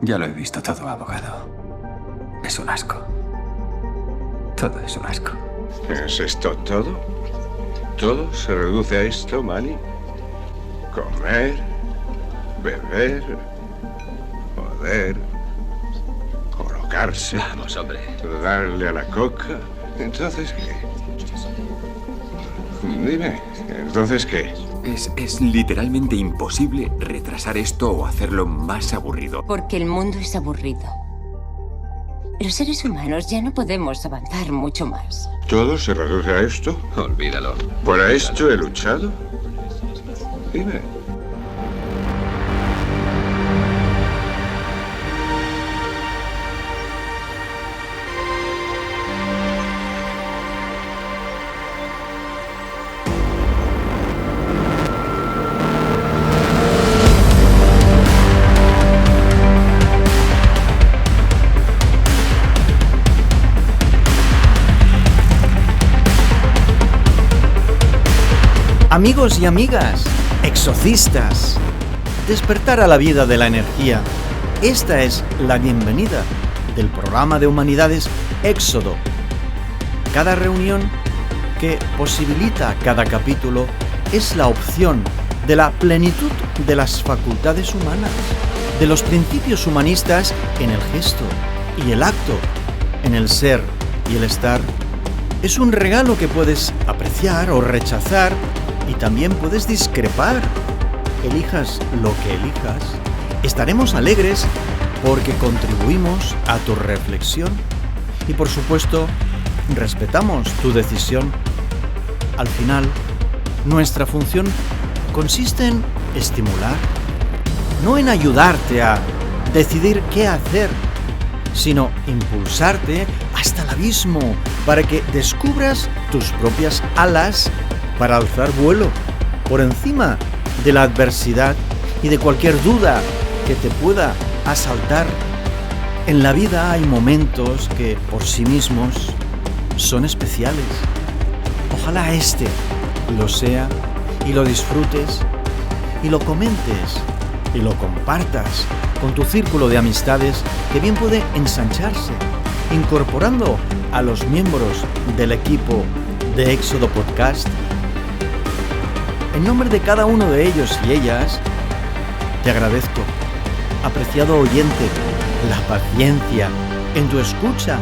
Ya lo he visto todo, abogado. Es un asco. Todo es un asco. ¿Es esto todo? ¿Todo se reduce a esto, Manny? Comer, beber, poder, colocarse. Vamos, hombre. Darle a la coca. ¿Entonces qué? Dime, ¿entonces qué? Es literalmente imposible retrasar esto o hacerlo más aburrido. Porque el mundo es aburrido. Los seres humanos ya no podemos avanzar mucho más. ¿Todo se reduce a esto? Olvídalo. ¿Por esto he luchado? Dime. Amigos y amigas, exorcistas, despertar a la vida de la energía. Esta es la bienvenida del programa de humanidades Éxodo. Cada reunión que posibilita cada capítulo es la opción de la plenitud de las facultades humanas, de los principios humanistas en el gesto y el acto, en el ser y el estar. Es un regalo que puedes apreciar o rechazar y también puedes discrepar. Elijas lo que elijas. Estaremos alegres porque contribuimos a tu reflexión y, por supuesto, respetamos tu decisión. Al final, nuestra función consiste en estimular, no en ayudarte a decidir qué hacer, sino impulsarte hasta el abismo para que descubras tus propias alas para alzar vuelo por encima de la adversidad y de cualquier duda que te pueda asaltar. En la vida hay momentos que por sí mismos son especiales. Ojalá este lo sea y lo disfrutes y lo comentes y lo compartas con tu círculo de amistades que bien puede ensancharse, incorporando a los miembros del equipo de Éxodo Podcast. En nombre de cada uno de ellos y ellas, te agradezco, apreciado oyente, la paciencia en tu escucha.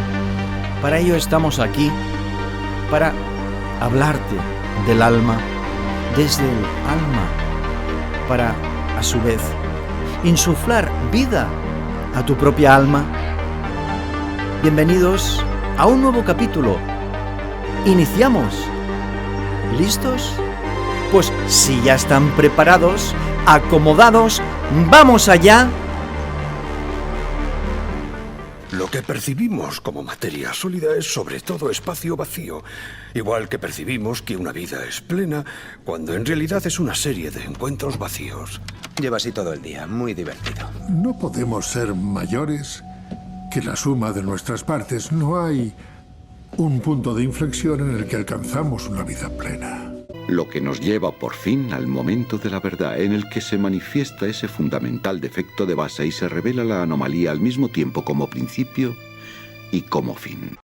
Para ello estamos aquí, para hablarte del alma, desde el alma, para, a su vez, insuflar vida a tu propia alma. Bienvenidos a un nuevo capítulo. Iniciamos. ¿Listos? Pues si ya están preparados, acomodados, ¡vamos allá! Lo que percibimos como materia sólida es sobre todo espacio vacío, igual que percibimos que una vida es plena, cuando en realidad es una serie de encuentros vacíos. Lleva así todo el día, muy divertido. No podemos ser mayores que la suma de nuestras partes. No hay un punto de inflexión en el que alcanzamos una vida plena. Lo que nos lleva por fin al momento de la verdad, en el que se manifiesta ese fundamental defecto de base y se revela la anomalía al mismo tiempo como principio y como fin.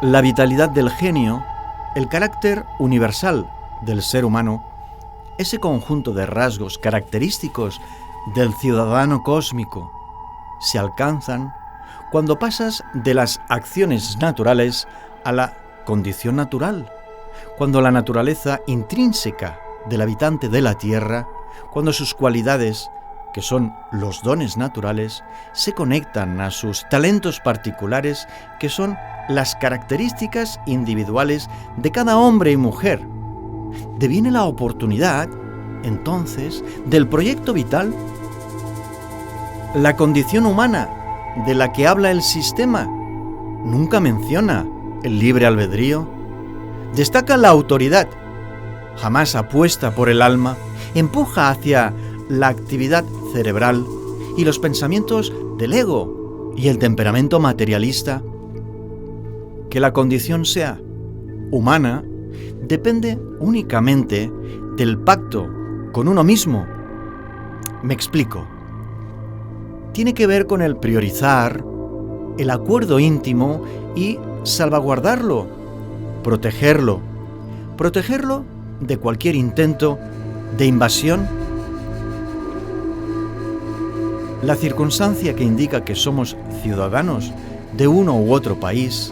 La vitalidad del genio, el carácter universal del ser humano, ese conjunto de rasgos característicos del ciudadano cósmico, se alcanzan cuando pasas de las acciones naturales a la condición natural, cuando la naturaleza intrínseca del habitante de la Tierra, cuando sus cualidades, que son los dones naturales, se conectan a sus talentos particulares, que son las características individuales de cada hombre y mujer. Deviene la oportunidad, entonces, del proyecto vital. La condición humana de la que habla el sistema nunca menciona el libre albedrío. Destaca la autoridad, jamás apuesta por el alma, empuja hacia la actividad cerebral y los pensamientos del ego y el temperamento materialista. que la condición sea humana depende únicamente del pacto con uno mismo. Me explico. Tiene que ver con el priorizar, el acuerdo íntimo y salvaguardarlo, protegerlo de cualquier intento de invasión. La circunstancia que indica que somos ciudadanos de uno u otro país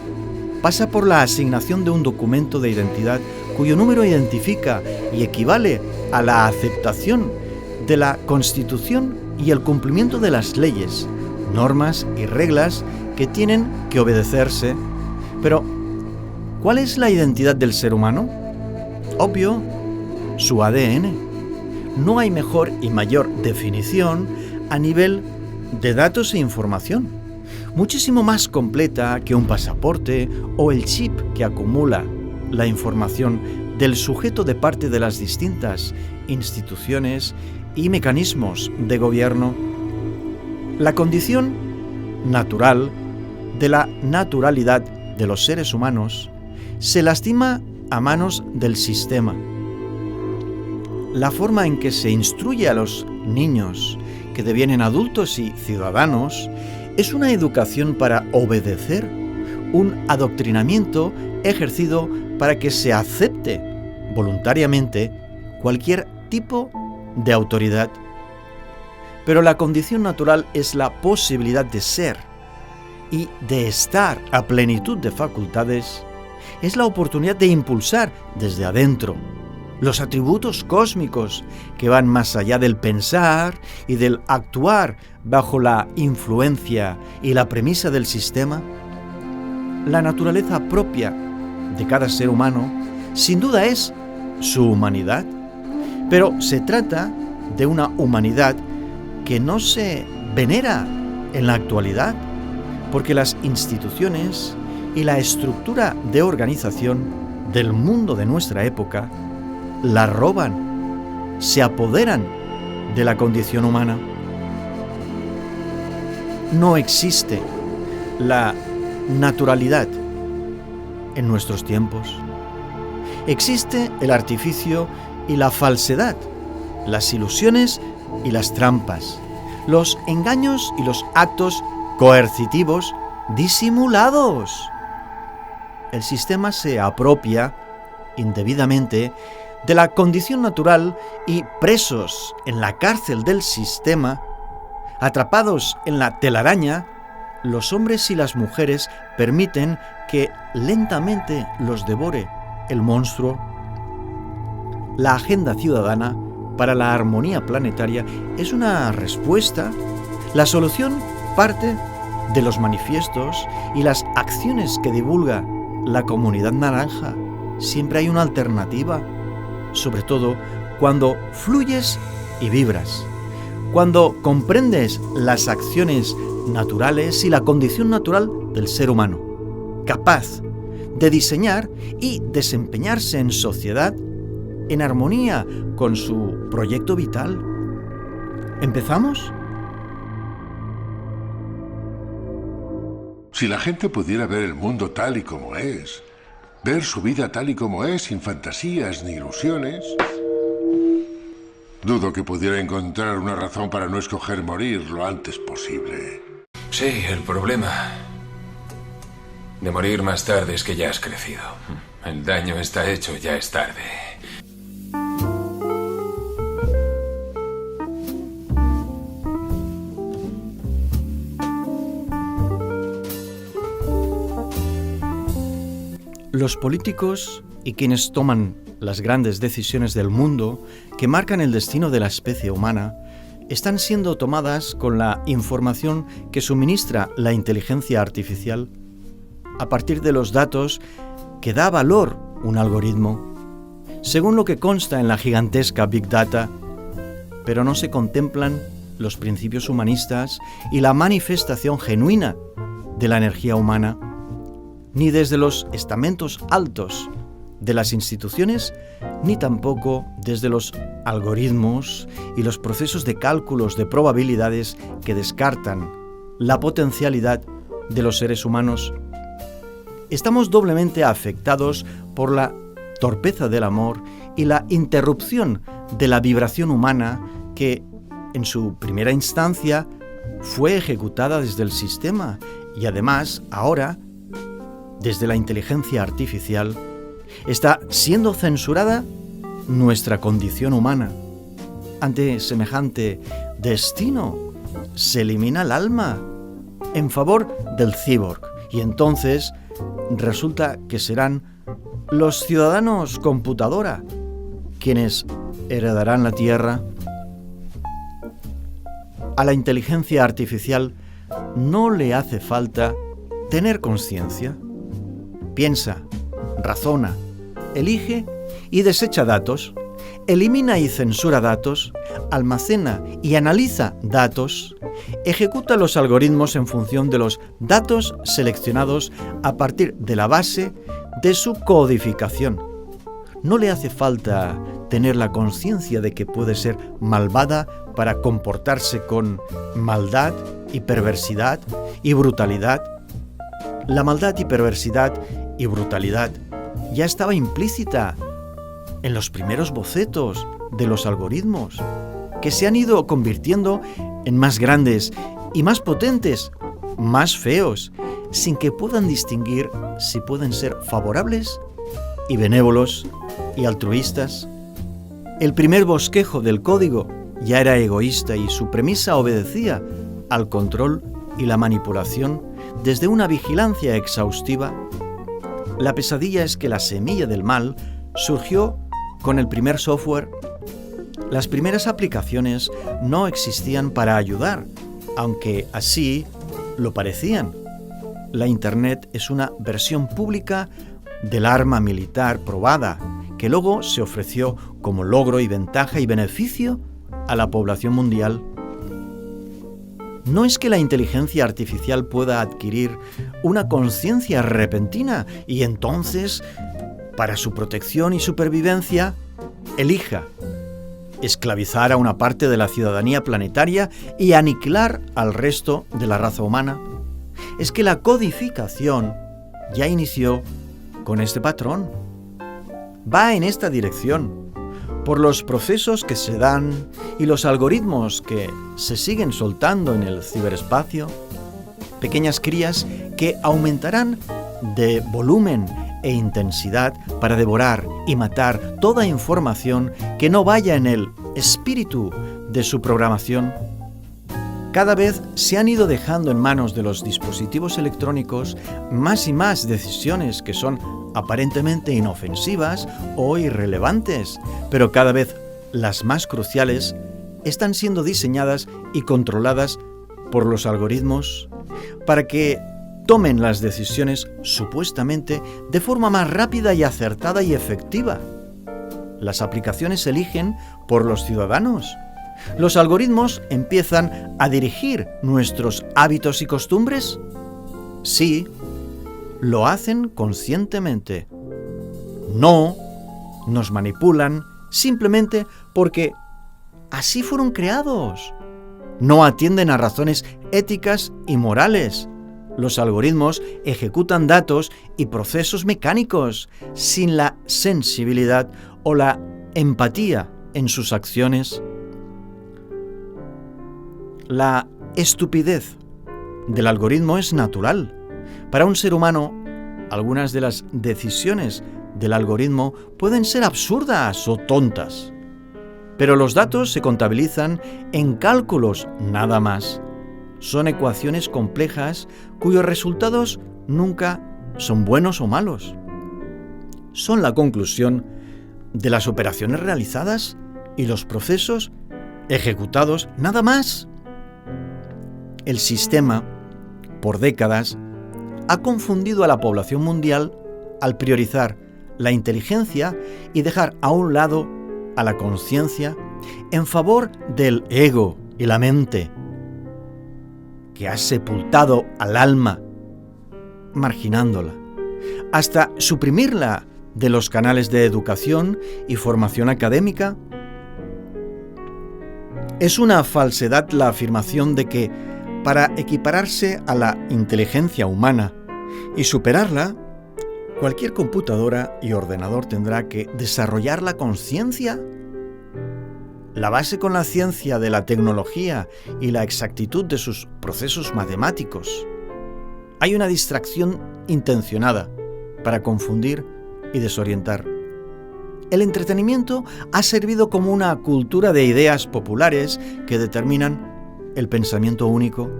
pasa por la asignación de un documento de identidad cuyo número identifica y equivale a la aceptación de la Constitución y el cumplimiento de las leyes, normas y reglas que tienen que obedecerse. Pero, ¿cuál es la identidad del ser humano? Obvio, su ADN. No hay mejor y mayor definición a nivel de datos e información, muchísimo más completa que un pasaporte o el chip que acumula la información del sujeto de parte de las distintas instituciones y mecanismos de gobierno. La condición natural de la naturalidad de los seres humanos se lastima a manos del sistema. La forma en que se instruye a los niños que devienen adultos y ciudadanos es una educación para obedecer, un adoctrinamiento ejercido para que se acepte voluntariamente cualquier tipo de autoridad. Pero la condición natural es la posibilidad de ser y de estar a plenitud de facultades, es la oportunidad de impulsar desde adentro los atributos cósmicos que van más allá del pensar y del actuar bajo la influencia y la premisa del sistema. La naturaleza propia de cada ser humano, sin duda, es su humanidad, pero se trata de una humanidad que no se venera en la actualidad, porque las instituciones y la estructura de organización del mundo de nuestra época la roban, se apoderan de la condición humana. No existe la naturalidad en nuestros tiempos. Existe el artificio y la falsedad, las ilusiones y las trampas, los engaños y los actos coercitivos disimulados. El sistema se apropia indebidamente de la condición natural y presos en la cárcel del sistema, atrapados en la telaraña, los hombres y las mujeres permiten que lentamente los devore el monstruo. La agenda ciudadana para la armonía planetaria es una respuesta. La solución parte de los manifiestos y las acciones que divulga la Comunidad Naranja. Siempre hay una alternativa, sobre todo cuando fluyes y vibras, cuando comprendes las acciones naturales y la condición natural del ser humano, capaz de diseñar y desempeñarse en sociedad en armonía con su proyecto vital. ¿Empezamos? Si la gente pudiera ver el mundo tal y como es, ver su vida tal y como es, sin fantasías ni ilusiones, dudo que pudiera encontrar una razón para no escoger morir lo antes posible. Sí, el problema de morir más tarde es que ya has crecido. El daño está hecho, ya es tarde. Los políticos y quienes toman las grandes decisiones del mundo que marcan el destino de la especie humana están siendo tomadas con la información que suministra la inteligencia artificial a partir de los datos que da valor un algoritmo, según lo que consta en la gigantesca Big Data, pero no se contemplan los principios humanistas y la manifestación genuina de la energía humana, ni desde los estamentos altos de las instituciones, ni tampoco desde los algoritmos y los procesos de cálculos de probabilidades que descartan la potencialidad de los seres humanos. estamos doblemente afectados por la torpeza del amor y la interrupción de la vibración humana que, en su primera instancia, fue ejecutada desde el sistema y además, ahora, desde la inteligencia artificial, está siendo censurada nuestra condición humana. Ante semejante destino, se elimina el alma en favor del cyborg y entonces resulta que serán los ciudadanos computadora quienes heredarán la Tierra. A la inteligencia artificial no le hace falta tener conciencia. Piensa, razona, elige y desecha datos, elimina y censura datos, almacena y analiza datos, ejecuta los algoritmos en función de los datos seleccionados a partir de la base de su codificación. No le hace falta tener la conciencia de que puede ser malvada para comportarse con maldad y perversidad y brutalidad. La maldad y perversidad y brutalidad ya estaba implícita en los primeros bocetos de los algoritmos, que se han ido convirtiendo en más grandes y más potentes, más feos, sin que puedan distinguir si pueden ser favorables y benévolos y altruistas. El primer bosquejo del código ya era egoísta y su premisa obedecía al control y la manipulación desde una vigilancia exhaustiva. La pesadilla es que la semilla del mal surgió con el primer software. Las primeras aplicaciones no existían para ayudar, aunque así lo parecían. La Internet es una versión pública del arma militar probada, que luego se ofreció como logro y ventaja y beneficio a la población mundial. No es que la inteligencia artificial pueda adquirir una conciencia repentina y entonces, para su protección y supervivencia, elija esclavizar a una parte de la ciudadanía planetaria y aniquilar al resto de la raza humana. Es que la codificación ya inició con este patrón. Va en esta dirección, por los procesos que se dan y los algoritmos que se siguen soltando en el ciberespacio, pequeñas crías que aumentarán de volumen e intensidad para devorar y matar toda información que no vaya en el espíritu de su programación. Cada vez se han ido dejando en manos de los dispositivos electrónicos más y más decisiones que son aparentemente inofensivas o irrelevantes, pero cada vez las más cruciales están siendo diseñadas y controladas por los algoritmos para que tomen las decisiones supuestamente de forma más rápida y acertada y efectiva. Las aplicaciones se eligen por los ciudadanos. ¿Los algoritmos empiezan a dirigir nuestros hábitos y costumbres? Sí, lo hacen conscientemente. No, nos manipulan simplemente porque así fueron creados. No atienden a razones éticas y morales. Los algoritmos ejecutan datos y procesos mecánicos sin la sensibilidad o la empatía en sus acciones. La estupidez del algoritmo es natural. Para un ser humano, algunas de las decisiones del algoritmo pueden ser absurdas o tontas, pero los datos se contabilizan en cálculos nada más. Son ecuaciones complejas cuyos resultados nunca son buenos o malos. Son la conclusión de las operaciones realizadas y los procesos ejecutados nada más. El sistema, por décadas, ha confundido a la población mundial al priorizar la inteligencia y dejar a un lado a la conciencia en favor del ego y la mente, que ha sepultado al alma, marginándola, hasta suprimirla de los canales de educación y formación académica. Es una falsedad la afirmación de que para equipararse a la inteligencia humana y superarla, ¿Cualquier computadora y ordenador tendrá que desarrollar la conciencia? La base con la ciencia de la tecnología y la exactitud de sus procesos matemáticos. Hay una distracción intencionada para confundir y desorientar. El entretenimiento ha servido como una cultura de ideas populares que determinan el pensamiento único,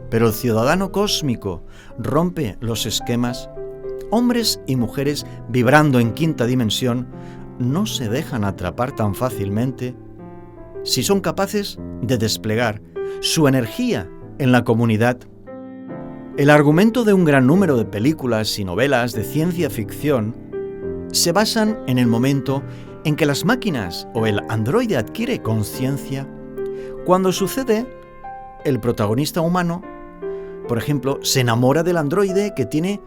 pero el ciudadano cósmico rompe los esquemas. Hombres y mujeres vibrando en quinta dimensión no se dejan atrapar tan fácilmente si son capaces de desplegar su energía en la comunidad. El argumento de un gran número de películas y novelas de ciencia ficción se basan en el momento en que las máquinas o el androide adquiere conciencia. Cuando sucede, el protagonista humano, por ejemplo, se enamora del androide que tiene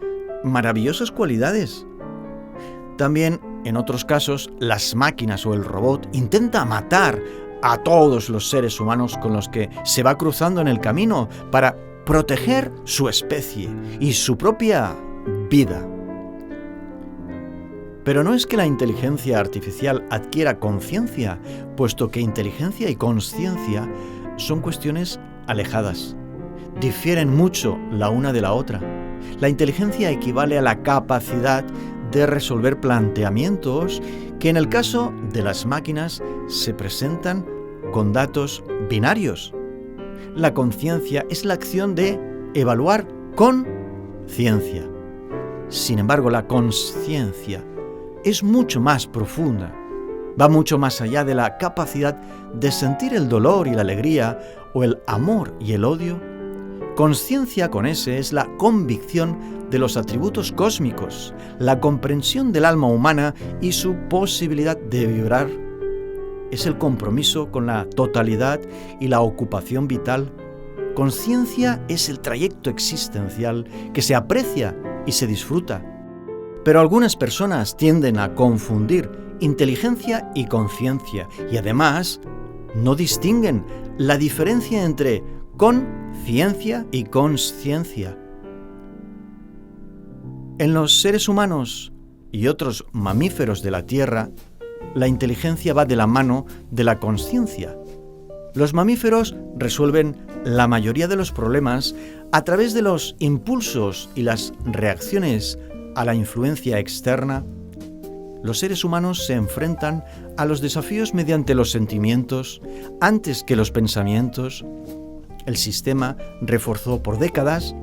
maravillosas cualidades. También, en otros casos, las máquinas o el robot intenta matar a todos los seres humanos con los que se va cruzando en el camino para proteger su especie y su propia vida. Pero no es que la inteligencia artificial adquiera conciencia, puesto que inteligencia y consciencia son cuestiones alejadas. Difieren mucho la una de la otra. La inteligencia equivale a la capacidad de resolver planteamientos que en el caso de las máquinas se presentan con datos binarios. La conciencia es la acción de evaluar con ciencia. Sin embargo, la consciencia es mucho más profunda. Va mucho más allá de la capacidad de sentir el dolor y la alegría o el amor y el odio. Consciencia con S es la convicción de los atributos cósmicos, la comprensión del alma humana y su posibilidad de vibrar. Es el compromiso con la totalidad y la ocupación vital. Consciencia es el trayecto existencial que se aprecia y se disfruta. Pero algunas personas tienden a confundir inteligencia y conciencia y además no distinguen la diferencia entre conciencia y consciencia. En los seres humanos y otros mamíferos de la Tierra, la inteligencia va de la mano de la consciencia. Los mamíferos resuelven la mayoría de los problemas a través de los impulsos y las reacciones a la influencia externa. Los seres humanos se enfrentan a los desafíos mediante los sentimientos antes que los pensamientos. El sistema reforzó por décadas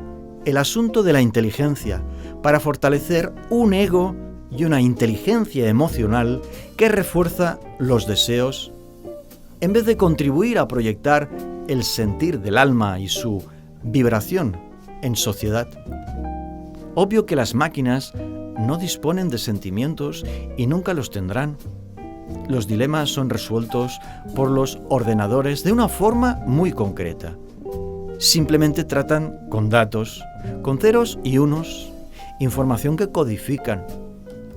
el asunto de la inteligencia para fortalecer un ego y una inteligencia emocional que refuerza los deseos, en vez de contribuir a proyectar el sentir del alma y su vibración en sociedad. Obvio que las máquinas no disponen de sentimientos y nunca los tendrán. Los dilemas son resueltos por los ordenadores de una forma muy concreta. Simplemente tratan con datos, con ceros y unos, información que codifican.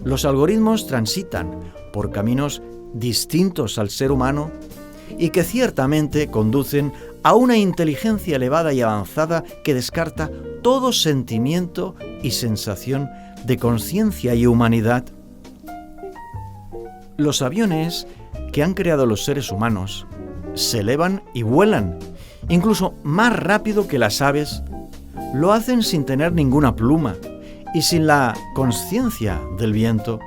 Los algoritmos transitan por caminos distintos al ser humano y que ciertamente conducen a una inteligencia elevada y avanzada que descarta todo sentimiento y sensación de conciencia y humanidad. Los aviones que han creado los seres humanos se elevan y vuelan, incluso más rápido que las aves. Lo hacen sin tener ninguna pluma y sin la consciencia del viento.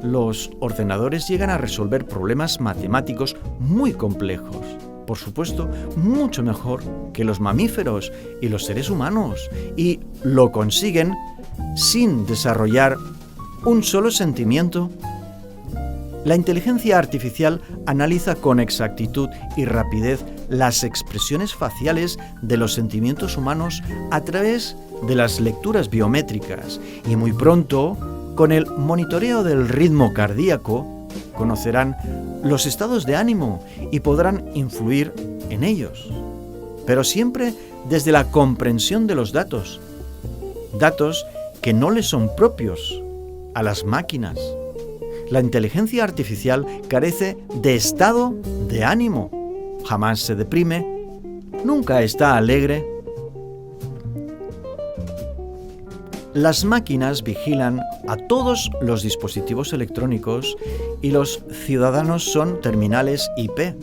Los ordenadores llegan a resolver problemas matemáticos muy complejos, por supuesto, mucho mejor que los mamíferos y los seres humanos, y lo consiguen sin desarrollar un solo sentimiento. La inteligencia artificial analiza con exactitud y rapidez las expresiones faciales de los sentimientos humanos a través de las lecturas biométricas y muy pronto, con el monitoreo del ritmo cardíaco, conocerán los estados de ánimo y podrán influir en ellos, pero siempre desde la comprensión de los datos que no les son propios a las máquinas. La inteligencia artificial carece de estado de ánimo, jamás se deprime, nunca está alegre. Las máquinas vigilan a todos los dispositivos electrónicos y los ciudadanos son terminales IP.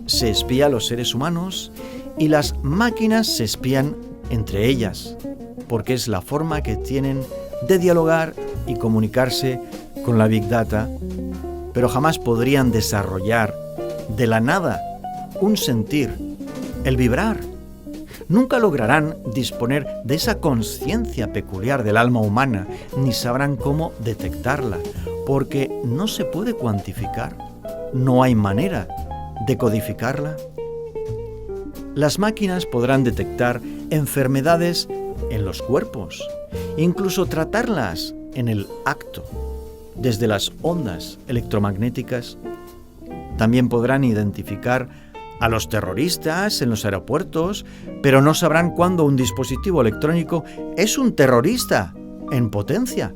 Se espía a los seres humanos y las máquinas se espían entre ellas, porque es la forma que tienen de dialogar y comunicarse con la Big Data, pero jamás podrían desarrollar de la nada un sentir, el vibrar. Nunca lograrán disponer de esa conciencia peculiar del alma humana, ni sabrán cómo detectarla, porque no se puede cuantificar, no hay manera de codificarla. Las máquinas podrán detectar enfermedades en los cuerpos, incluso tratarlas en el acto, desde las ondas electromagnéticas. También podrán identificar a los terroristas en los aeropuertos, pero no sabrán cuándo un dispositivo electrónico es un terrorista en potencia.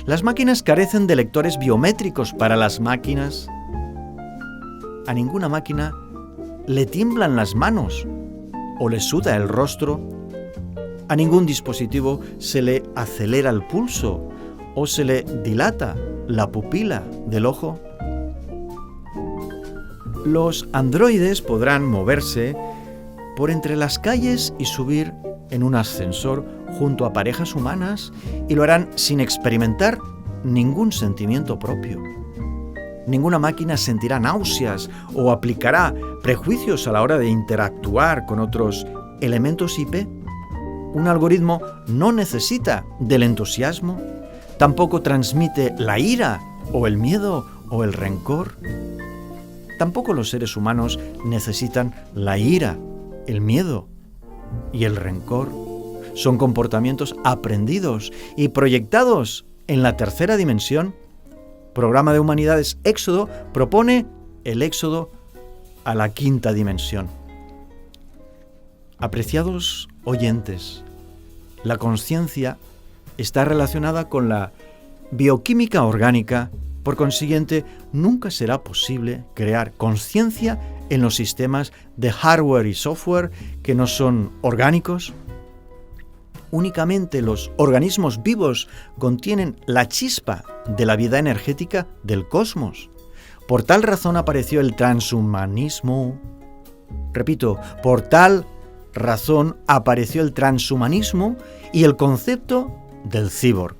Las máquinas carecen de lectores biométricos para las máquinas. A ninguna máquina le tiemblan las manos o le suda el rostro. A ningún dispositivo se le acelera el pulso o se le dilata la pupila del ojo. Los androides podrán moverse por entre las calles y subir en un ascensor junto a parejas humanas y lo harán sin experimentar ningún sentimiento propio. Ninguna máquina sentirá náuseas o aplicará prejuicios a la hora de interactuar con otros elementos IP. Un algoritmo no necesita del entusiasmo, tampoco transmite la ira o el miedo o el rencor. Tampoco los seres humanos necesitan la ira, el miedo y el rencor. Son comportamientos aprendidos y proyectados en la tercera dimensión. Programa de Humanidades Éxodo propone el éxodo a la quinta dimensión. Apreciados oyentes, la conciencia está relacionada con la bioquímica orgánica. Por consiguiente, nunca será posible crear conciencia en los sistemas de hardware y software que no son orgánicos. Únicamente los organismos vivos contienen la chispa de la vida energética del cosmos. Por tal razón apareció el transhumanismo. Repito, por tal razón apareció el transhumanismo y el concepto del cyborg.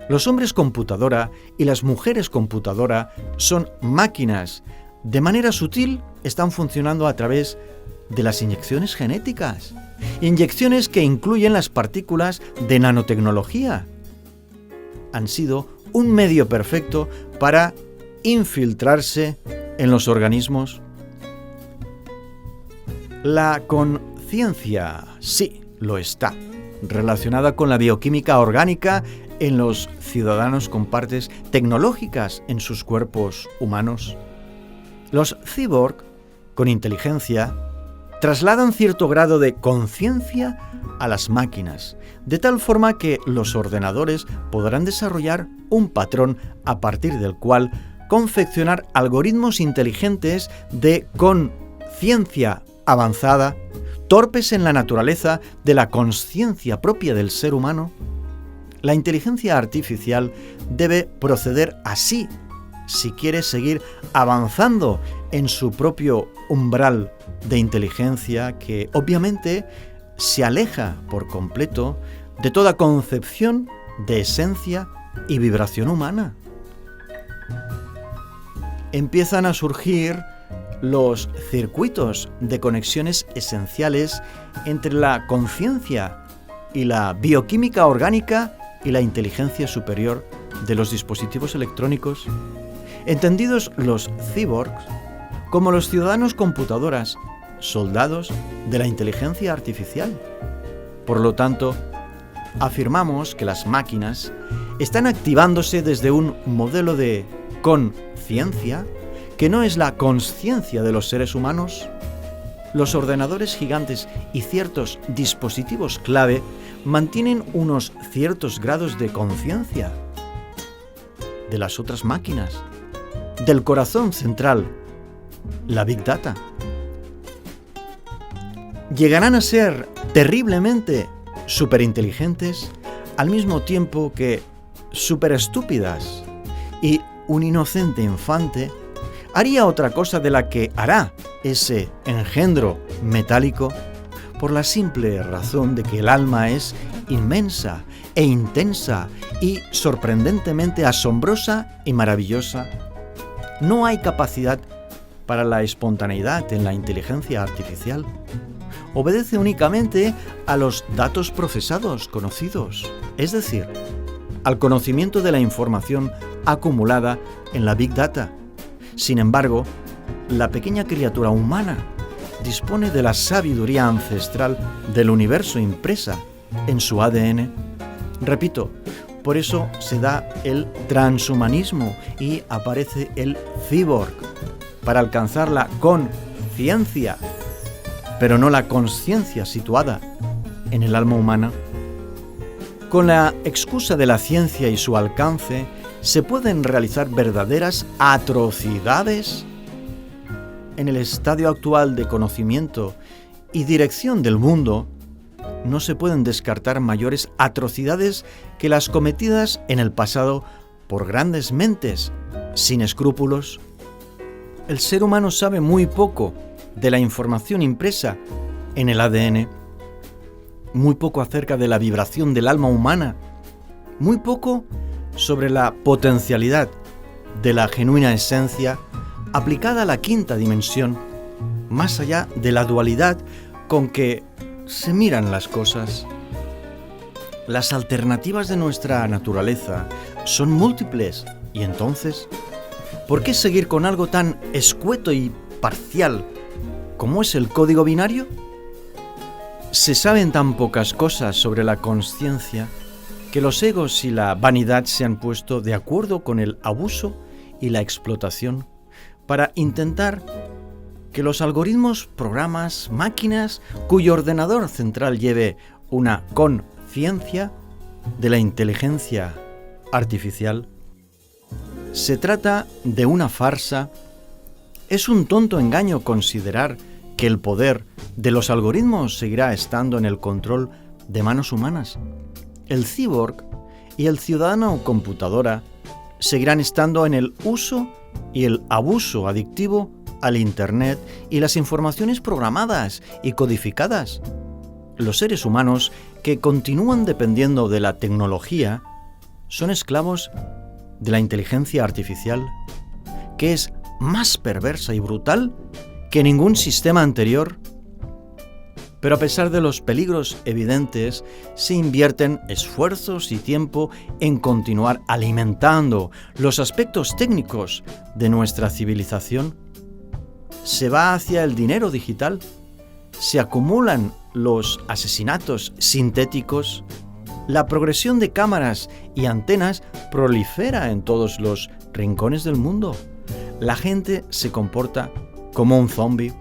Los hombres computadora y las mujeres computadora son máquinas. De manera sutil están funcionando a través de las inyecciones genéticas. Inyecciones que incluyen las partículas de nanotecnología. Han sido un medio perfecto para infiltrarse en los organismos. La conciencia, sí, lo está, relacionada con la bioquímica orgánica en los ciudadanos con partes tecnológicas en sus cuerpos humanos. Los cyborg, con inteligencia, trasladan cierto grado de conciencia a las máquinas, de tal forma que los ordenadores podrán desarrollar un patrón a partir del cual confeccionar algoritmos inteligentes de conciencia avanzada, torpes en la naturaleza de la conciencia propia del ser humano. La inteligencia artificial debe proceder así si quiere seguir avanzando en su propio umbral de inteligencia que obviamente se aleja por completo de toda concepción de esencia y vibración humana. Empiezan a surgir los circuitos de conexiones esenciales entre la conciencia y la bioquímica orgánica y la inteligencia superior de los dispositivos electrónicos, entendidos los cyborgs como los ciudadanos computadoras, soldados de la inteligencia artificial. Por lo tanto, afirmamos que las máquinas están activándose desde un modelo de conciencia que no es la consciencia de los seres humanos. Los ordenadores gigantes y ciertos dispositivos clave mantienen unos ciertos grados de conciencia de las otras máquinas, del corazón central, la Big Data. Llegarán a ser terriblemente superinteligentes al mismo tiempo que superestúpidas, y un inocente infante haría otra cosa de la que hará ese engendro metálico, por la simple razón de que el alma es inmensa e intensa y sorprendentemente asombrosa y maravillosa. No hay capacidad para la espontaneidad en la inteligencia artificial. Obedece únicamente a los datos procesados conocidos, es decir, al conocimiento de la información acumulada en la Big Data. Sin embargo, la pequeña criatura humana dispone de la sabiduría ancestral del universo impresa en su ADN. Repito, por eso se da el transhumanismo y aparece el cyborg, para alcanzar la conciencia, pero no la consciencia situada en el alma humana. Con la excusa de la ciencia y su alcance, se pueden realizar verdaderas atrocidades. En el estadio actual de conocimiento y dirección del mundo, no se pueden descartar mayores atrocidades que las cometidas en el pasado por grandes mentes sin escrúpulos. El ser humano sabe muy poco de la información impresa en el ADN, muy poco acerca de la vibración del alma humana, muy poco sobre la potencialidad de la genuina esencia aplicada a la quinta dimensión, más allá de la dualidad con que se miran las cosas. Las alternativas de nuestra naturaleza son múltiples y entonces, ¿por qué seguir con algo tan escueto y parcial como es el código binario? Se saben tan pocas cosas sobre la consciencia que los egos y la vanidad se han puesto de acuerdo con el abuso y la explotación para intentar que los algoritmos, programas, máquinas cuyo ordenador central lleve una conciencia de la inteligencia artificial. Se trata de una farsa. Es un tonto engaño considerar que el poder de los algoritmos seguirá estando en el control de manos humanas. El cyborg y el ciudadano computadora seguirán estando en el uso y el abuso adictivo al Internet y las informaciones programadas y codificadas. Los seres humanos que continúan dependiendo de la tecnología son esclavos de la inteligencia artificial, que es más perversa y brutal que ningún sistema anterior. Pero a pesar de los peligros evidentes, se invierten esfuerzos y tiempo en continuar alimentando los aspectos técnicos de nuestra civilización. Se va hacia el dinero digital, se acumulan los asesinatos sintéticos, la progresión de cámaras y antenas prolifera en todos los rincones del mundo. La gente se comporta como un zombie.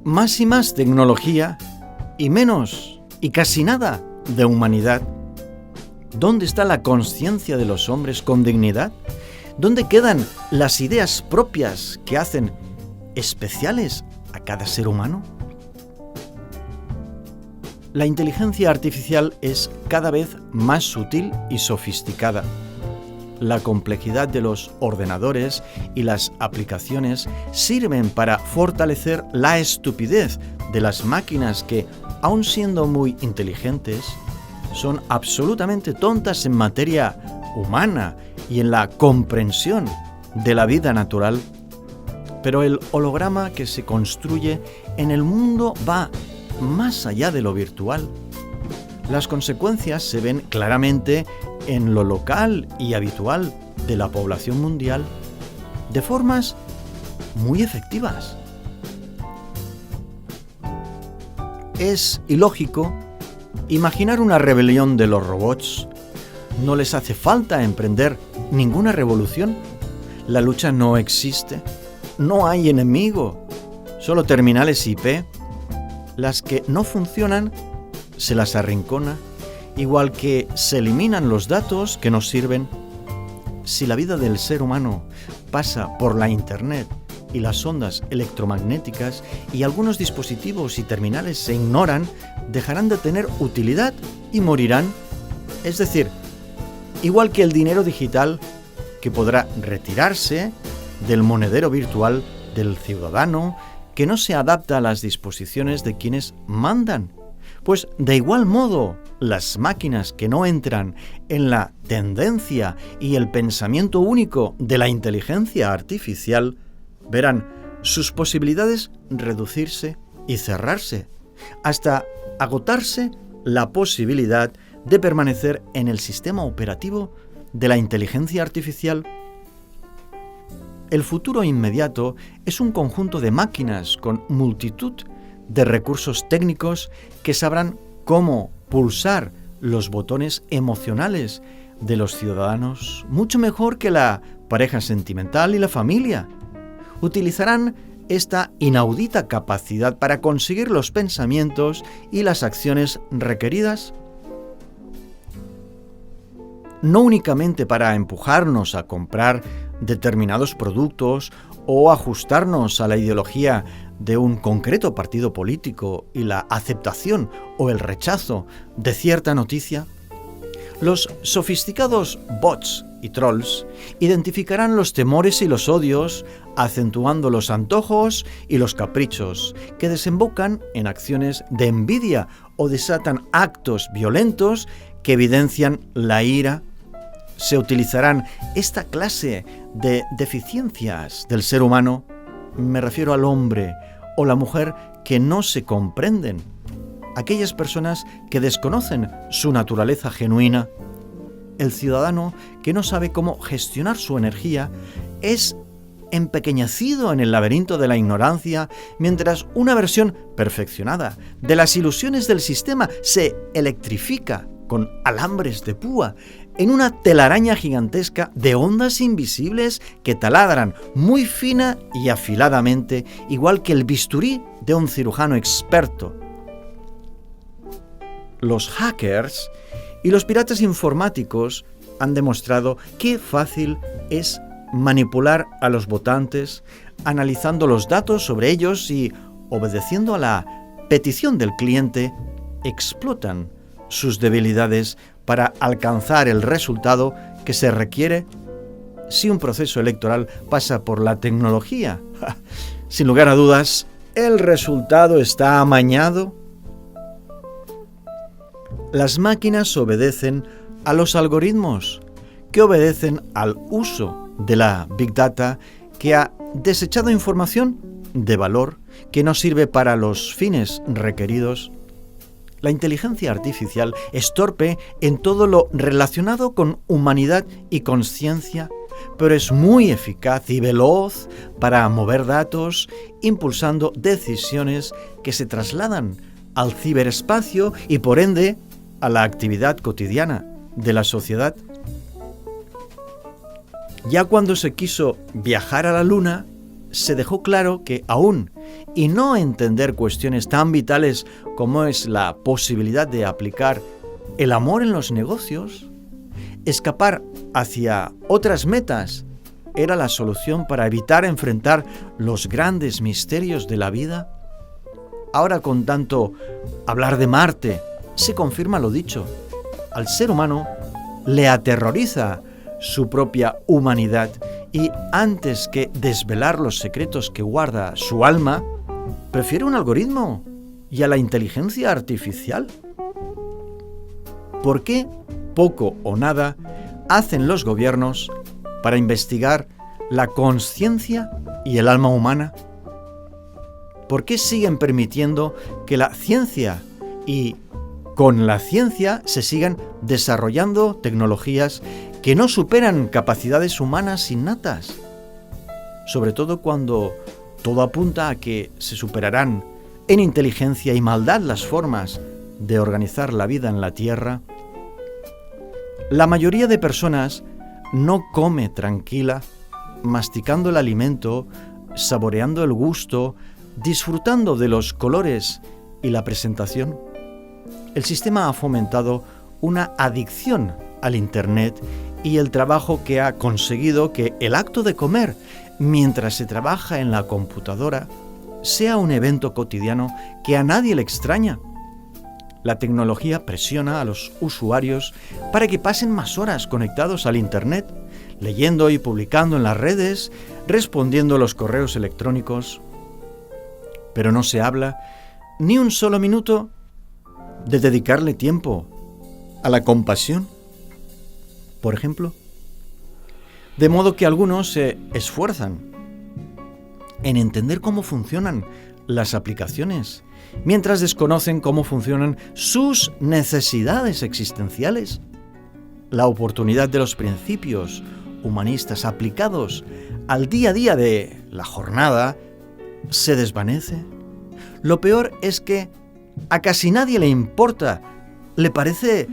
Más y más tecnología y menos y casi nada de humanidad. ¿Dónde está la conciencia de los hombres con dignidad? ¿Dónde quedan las ideas propias que hacen especiales a cada ser humano? La inteligencia artificial es cada vez más sutil y sofisticada. La complejidad de los ordenadores y las aplicaciones sirven para fortalecer la estupidez de las máquinas que, aun siendo muy inteligentes, son absolutamente tontas en materia humana y en la comprensión de la vida natural. Pero el holograma que se construye en el mundo va más allá de lo virtual. Las consecuencias se ven claramente en lo local y habitual de la población mundial, de formas muy efectivas. Es ilógico imaginar una rebelión de los robots. No les hace falta emprender ninguna revolución. La lucha no existe. No hay enemigo. Solo terminales IP. Las que no funcionan se las arrincona, igual que se eliminan los datos que nos sirven. Si la vida del ser humano pasa por la Internet y las ondas electromagnéticas y algunos dispositivos y terminales se ignoran, dejarán de tener utilidad y morirán. Es decir, igual que el dinero digital, que podrá retirarse del monedero virtual del ciudadano que no se adapta a las disposiciones de quienes mandan. Pues de igual modo, las máquinas que no entran en la tendencia y el pensamiento único de la inteligencia artificial verán sus posibilidades reducirse y cerrarse, hasta agotarse la posibilidad de permanecer en el sistema operativo de la inteligencia artificial. El futuro inmediato es un conjunto de máquinas con multitud de recursos técnicos que sabrán cómo pulsar los botones emocionales de los ciudadanos mucho mejor que la pareja sentimental y la familia. Utilizarán esta inaudita capacidad para conseguir los pensamientos y las acciones requeridas, no únicamente para empujarnos a comprar determinados productos o ajustarnos a la ideología de un concreto partido político y la aceptación o el rechazo de cierta noticia. Los sofisticados bots y trolls identificarán los temores y los odios, acentuando los antojos y los caprichos, que desembocan en acciones de envidia o desatan actos violentos que evidencian la ira. Se utilizarán esta clase de deficiencias del ser humano, me refiero al hombre o la mujer que no se comprenden, aquellas personas que desconocen su naturaleza genuina. El ciudadano que no sabe cómo gestionar su energía es empequeñecido en el laberinto de la ignorancia, mientras una versión perfeccionada de las ilusiones del sistema se electrifica con alambres de púa en una telaraña gigantesca de ondas invisibles que taladran muy fina y afiladamente, igual que el bisturí de un cirujano experto. Los hackers y los piratas informáticos han demostrado qué fácil es manipular a los votantes, analizando los datos sobre ellos y, obedeciendo a la petición del cliente, explotan sus debilidades para alcanzar el resultado que se requiere si un proceso electoral pasa por la tecnología. Sin lugar a dudas, el resultado está amañado. Las máquinas obedecen a los algoritmos, que obedecen al uso de la Big Data, que ha desechado información de valor que no sirve para los fines requeridos. La inteligencia artificial es torpe en todo lo relacionado con humanidad y conciencia, pero es muy eficaz y veloz para mover datos, impulsando decisiones que se trasladan al ciberespacio y, por ende, a la actividad cotidiana de la sociedad. Ya cuando se quiso viajar a la Luna, se dejó claro que aún y no entender cuestiones tan vitales como es la posibilidad de aplicar el amor en los negocios, escapar hacia otras metas era la solución para evitar enfrentar los grandes misterios de la vida. Ahora, con tanto hablar de Marte, se confirma lo dicho. Al ser humano le aterroriza su propia humanidad y, antes que desvelar los secretos que guarda su alma, prefiere un algoritmo y a la inteligencia artificial. ¿Por qué poco o nada hacen los gobiernos para investigar la conciencia y el alma humana? ¿Por qué siguen permitiendo que la ciencia y con la ciencia se sigan desarrollando tecnologías que no superan capacidades humanas innatas? Sobre todo cuando todo apunta a que se superarán en inteligencia y maldad las formas de organizar la vida en la Tierra. La mayoría de personas no come tranquila, masticando el alimento, saboreando el gusto, disfrutando de los colores y la presentación. El sistema ha fomentado una adicción al Internet y el trabajo que ha conseguido que el acto de comer mientras se trabaja en la computadora sea un evento cotidiano que a nadie le extraña. La tecnología presiona a los usuarios para que pasen más horas conectados al Internet, leyendo y publicando en las redes, respondiendo a los correos electrónicos. Pero no se habla ni un solo minuto de dedicarle tiempo a la compasión, por ejemplo. De modo que algunos se esfuerzan en entender cómo funcionan las aplicaciones, mientras desconocen cómo funcionan sus necesidades existenciales. La oportunidad de los principios humanistas aplicados al día a día de la jornada se desvanece. Lo peor es que a casi nadie le importa, le parece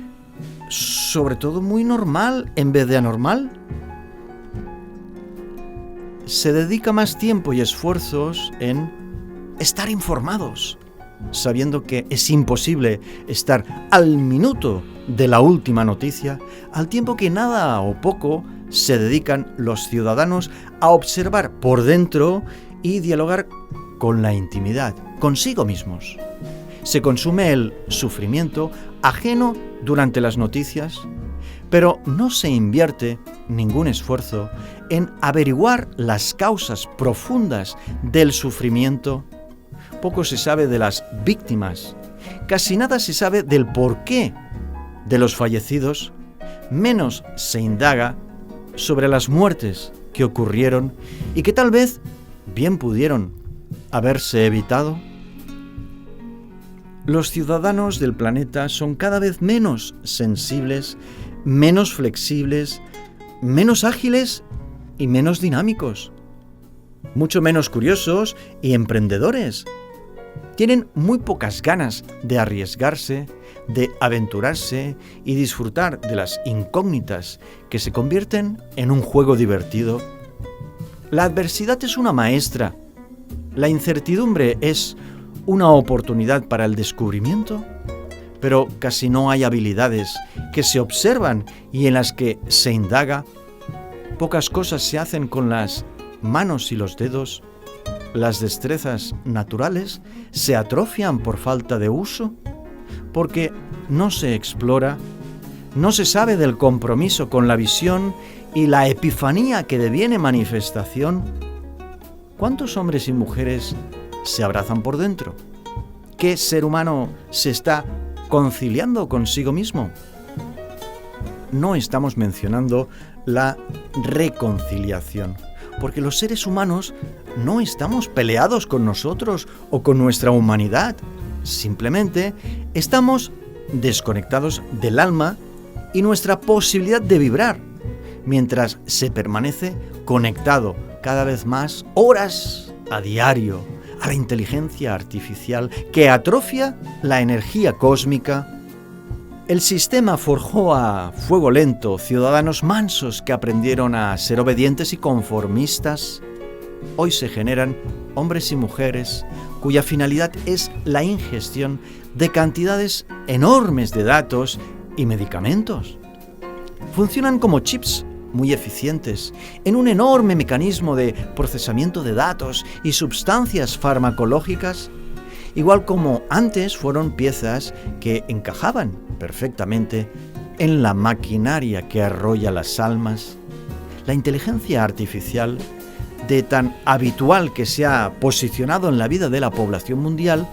sobre todo muy normal en vez de anormal. Se dedica más tiempo y esfuerzos en estar informados, sabiendo que es imposible estar al minuto de la última noticia, al tiempo que nada o poco se dedican los ciudadanos a observar por dentro y dialogar con la intimidad, consigo mismos. Se consume el sufrimiento ajeno durante las noticias, pero no se invierte ningún esfuerzo en averiguar las causas profundas del sufrimiento. Poco se sabe de las víctimas, casi nada se sabe del porqué de los fallecidos, menos se indaga sobre las muertes que ocurrieron y que tal vez bien pudieron haberse evitado. Los ciudadanos del planeta son cada vez menos sensibles, menos flexibles, menos ágiles y menos dinámicos, mucho menos curiosos y emprendedores. Tienen muy pocas ganas de arriesgarse, de aventurarse y disfrutar de las incógnitas que se convierten en un juego divertido. La adversidad es una maestra. La incertidumbre es una oportunidad para el descubrimiento, pero casi no hay habilidades que se observan y en las que se indaga. Pocas cosas se hacen con las manos y los dedos. Las destrezas naturales se atrofian por falta de uso, porque no se explora, no se sabe del compromiso con la visión y la epifanía que deviene manifestación. ¿Cuántos hombres y mujeres se abrazan por dentro? ¿Qué ser humano se está conciliando consigo mismo? No estamos mencionando la reconciliación, porque los seres humanos no estamos peleados con nosotros o con nuestra humanidad. Simplemente estamos desconectados del alma y nuestra posibilidad de vibrar, mientras se permanece conectado cada vez más horas a diario a la inteligencia artificial que atrofia la energía cósmica. El sistema forjó a fuego lento ciudadanos mansos que aprendieron a ser obedientes y conformistas. Hoy se generan hombres y mujeres cuya finalidad es la ingestión de cantidades enormes de datos y medicamentos. Funcionan como chips muy eficientes en un enorme mecanismo de procesamiento de datos y sustancias farmacológicas, igual como antes fueron piezas que encajaban perfectamente en la maquinaria que arrolla las almas. La inteligencia artificial, de tan habitual que se ha posicionado en la vida de la población mundial,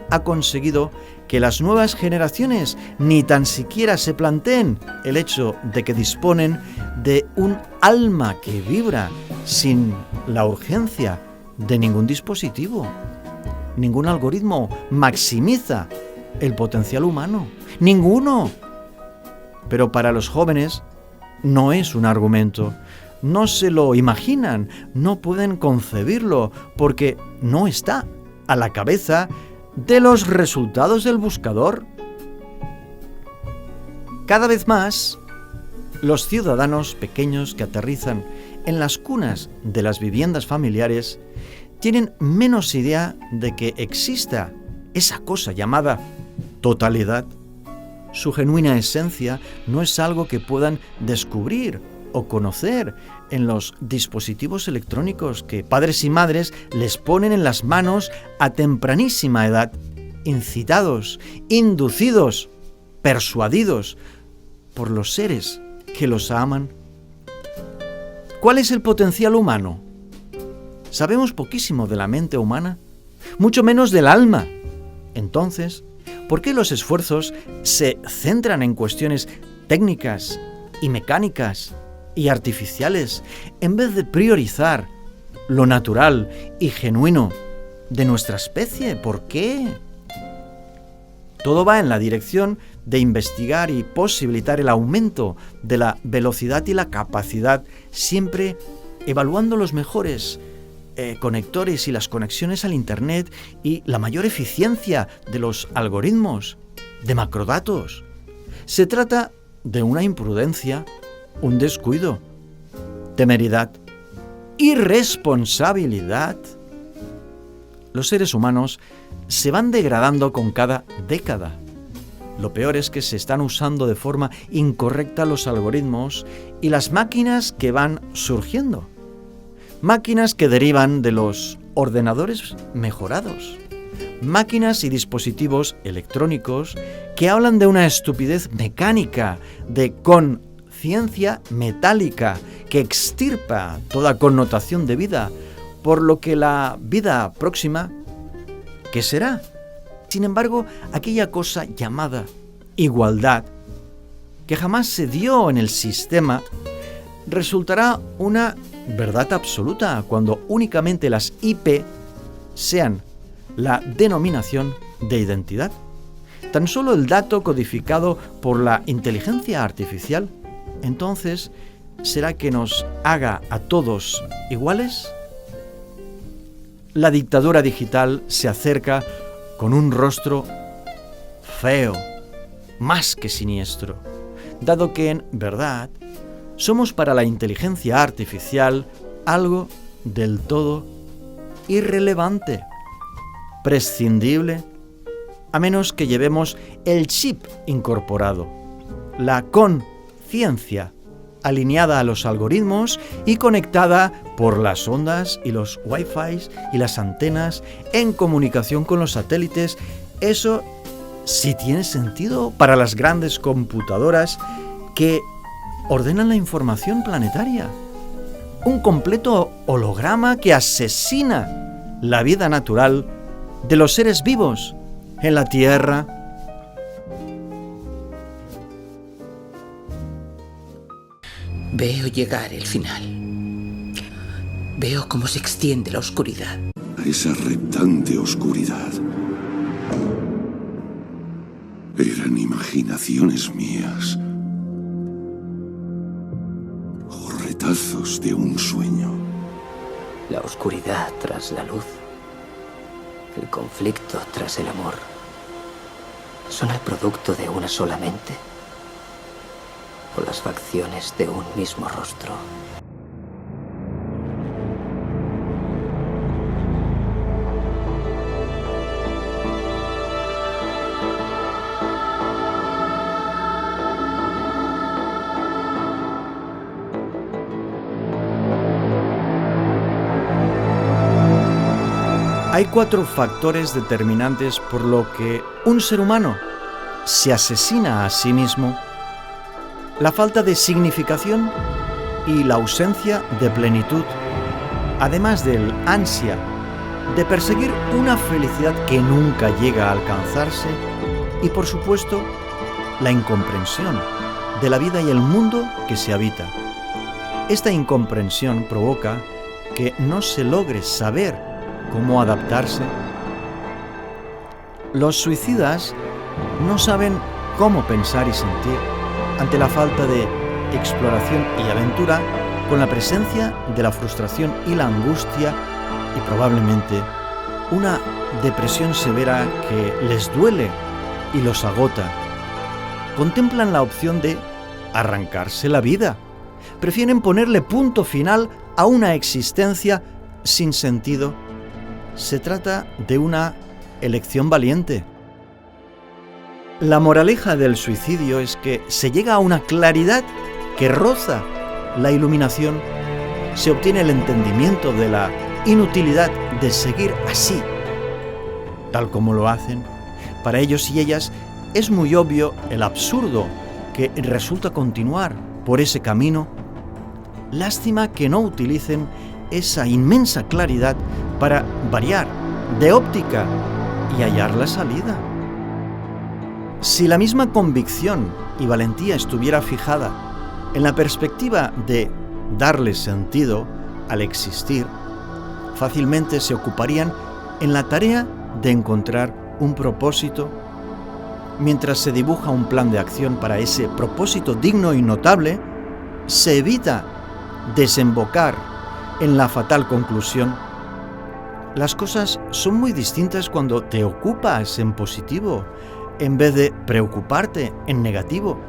ha conseguido que las nuevas generaciones ni tan siquiera se planteen el hecho de que disponen de un alma que vibra sin la urgencia de ningún dispositivo. Ningún algoritmo maximiza el potencial humano. ¡Ninguno! Pero para los jóvenes no es un argumento. No se lo imaginan, no pueden concebirlo, porque no está a la cabeza de los resultados del buscador. Cada vez más, los ciudadanos pequeños que aterrizan en las cunas de las viviendas familiares tienen menos idea de que exista esa cosa llamada totalidad. Su genuina esencia no es algo que puedan descubrir o conocer en los dispositivos electrónicos que padres y madres les ponen en las manos a tempranísima edad. incitados, inducidos, persuadidos por los seres que los aman. ¿Cuál es el potencial humano? Sabemos poquísimo de la mente humana, mucho menos del alma. Entonces, ¿por qué los esfuerzos se centran en cuestiones técnicas y mecánicas y artificiales en vez de priorizar lo natural y genuino de nuestra especie? ¿Por qué? Todo va en la dirección de investigar y posibilitar el aumento de la velocidad y la capacidad, siempre evaluando los mejores conectores y las conexiones al Internet y la mayor eficiencia de los algoritmos, de macrodatos. Se trata de una imprudencia, un descuido, temeridad, irresponsabilidad. Los seres humanos se van degradando con cada década. Lo peor es que se están usando de forma incorrecta los algoritmos y las máquinas que van surgiendo. Máquinas que derivan de los ordenadores mejorados. Máquinas y dispositivos electrónicos que hablan de una estupidez mecánica, de conciencia metálica, que extirpa toda connotación de vida, por lo que la vida próxima, ¿qué será? Sin embargo, aquella cosa llamada igualdad, que jamás se dio en el sistema, resultará una verdad absoluta cuando únicamente las IP sean la denominación de identidad. Tan solo el dato codificado por la inteligencia artificial, entonces, ¿será que nos haga a todos iguales? La dictadura digital se acerca con un rostro feo, más que siniestro, dado que en verdad somos para la inteligencia artificial algo del todo irrelevante, prescindible, a menos que llevemos el chip incorporado, la conciencia alineada a los algoritmos y conectada por las ondas y los Wi-Fi y las antenas en comunicación con los satélites. Eso sí tiene sentido para las grandes computadoras que ordenan la información planetaria. Un completo holograma que asesina la vida natural de los seres vivos en la Tierra. Veo llegar el final. Veo cómo se extiende la oscuridad. Esa reptante oscuridad. Eran imaginaciones mías. O retazos de un sueño. La oscuridad tras la luz. El conflicto tras el amor. ¿Son el producto de una sola mente? ¿O las facciones de un mismo rostro? Hay 4 factores determinantes por lo que un ser humano se asesina a sí mismo: la falta de significación y la ausencia de plenitud, además del ansia de perseguir una felicidad que nunca llega a alcanzarse y, por supuesto, la incomprensión de la vida y el mundo que se habita. Esta incomprensión provoca que no se logre saber cómo adaptarse. Los suicidas no saben cómo pensar y sentir ante la falta de exploración y aventura, con la presencia de la frustración y la angustia y probablemente una depresión severa que les duele y los agota. Contemplan la opción de arrancarse la vida. Prefieren ponerle punto final a una existencia sin sentido. Se trata de una elección valiente. La moraleja del suicidio es que se llega a una claridad que roza la iluminación, se obtiene el entendimiento de la inutilidad de seguir así, tal como lo hacen, Para ellos y ellas es muy obvio el absurdo que resulta continuar por ese camino. Lástima que no utilicen esa inmensa claridad para variar de óptica y hallar la salida. Si la misma convicción y valentía estuviera fijada en la perspectiva de darle sentido al existir, fácilmente se ocuparían en la tarea de encontrar un propósito, mientras se dibuja un plan de acción para ese propósito digno y notable, se evita desembocar en la fatal conclusión. Las cosas son muy distintas cuando te ocupas en positivo, en vez de preocuparte en negativo.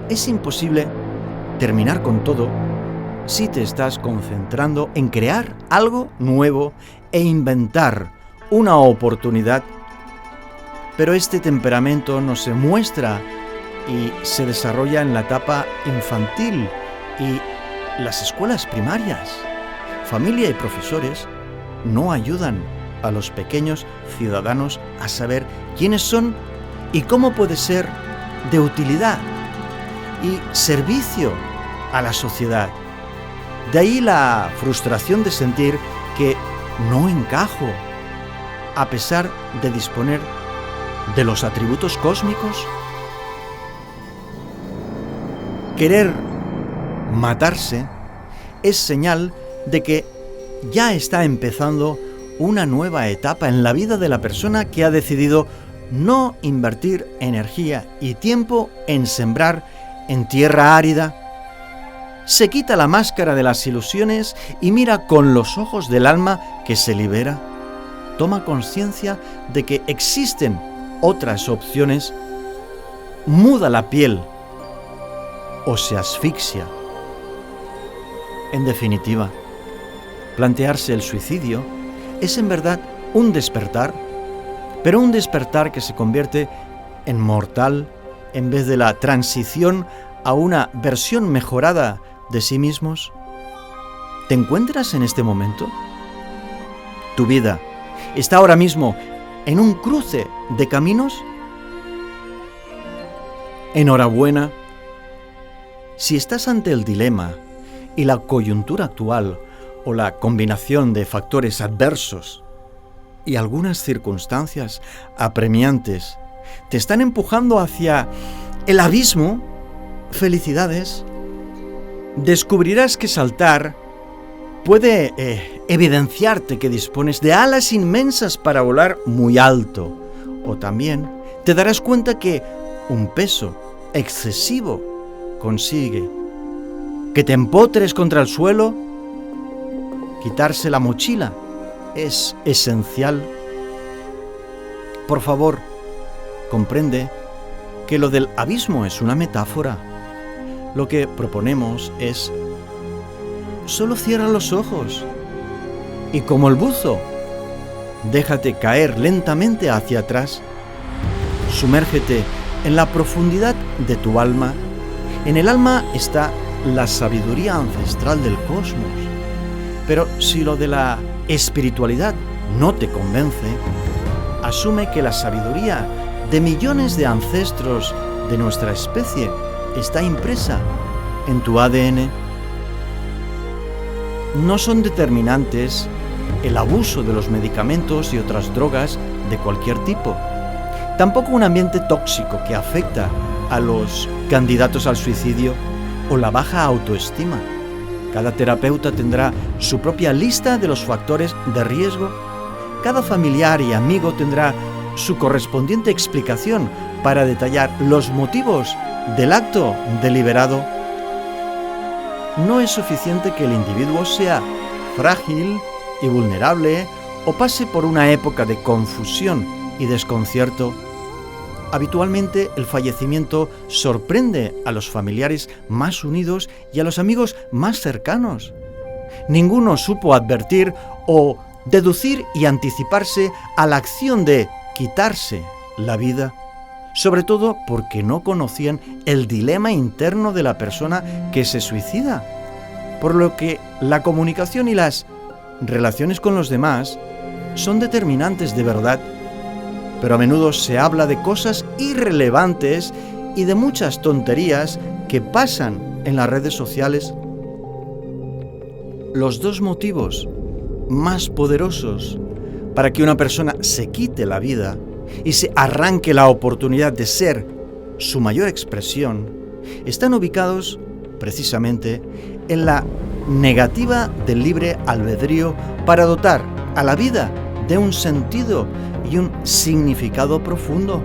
Es imposible terminar con todo si te estás concentrando en crear algo nuevo e inventar una oportunidad. Pero este temperamento no se muestra y se desarrolla en la etapa infantil y las escuelas primarias. Familia y profesores no ayudan a los pequeños ciudadanos a saber quiénes son y cómo puede ser de utilidad y servicio a la sociedad. De ahí la frustración de sentir que no encajo, a pesar de disponer de los atributos cósmicos. Querer matarse es señal de que ya está empezando una nueva etapa en la vida de la persona que ha decidido no invertir energía y tiempo en sembrar en tierra árida. Se quita la máscara de las ilusiones y mira con los ojos del alma que se libera. Toma conciencia de que existen otras opciones, muda la piel o se asfixia. En definitiva, plantearse el suicidio es en verdad un despertar, pero un despertar que se convierte en mortal en vez de la transición a una versión mejorada de sí mismos. ¿Te encuentras en este momento? ¿Tu vida está ahora mismo en un cruce de caminos? Enhorabuena. Si estás ante el dilema y la coyuntura actual o la combinación de factores adversos y algunas circunstancias apremiantes te están empujando hacia el abismo, felicidades. Descubrirás que saltar puede evidenciarte que dispones de alas inmensas para volar muy alto. O también te darás cuenta que un peso excesivo consigue que te empotres contra el suelo. Quitarse la mochila es esencial. Por favor, comprende que lo del abismo es una metáfora. Lo que proponemos es: solo cierra los ojos y, como el buzo, déjate caer lentamente hacia atrás. Sumérgete en la profundidad de tu alma. En el alma está la sabiduría ancestral del cosmos. Pero si lo de la espiritualidad no te convence, asume que la sabiduría de millones de ancestros de nuestra especie está impresa en tu ADN. No son determinantes el abuso de los medicamentos y otras drogas de cualquier tipo. Tampoco un ambiente tóxico que afecta a los candidatos al suicidio o la baja autoestima. Cada terapeuta tendrá su propia lista de los factores de riesgo. Cada familiar y amigo tendrá su correspondiente explicación para detallar los motivos del acto deliberado. No es suficiente que el individuo sea frágil y vulnerable o pase por una época de confusión y desconcierto. Habitualmente el fallecimiento sorprende a los familiares más unidos y a los amigos más cercanos. Ninguno supo advertir o deducir y anticiparse a la acción de quitarse la vida, sobre todo porque no conocían el dilema interno de la persona que se suicida, por lo que la comunicación y las relaciones con los demás son determinantes de verdad. pero a menudo se habla de cosas irrelevantes y de muchas tonterías que pasan en las redes sociales. Los dos motivos más poderosos para que una persona se quite la vida y se arranque la oportunidad de ser su mayor expresión están ubicados precisamente en la negativa del libre albedrío para dotar a la vida de un sentido y un significado profundo.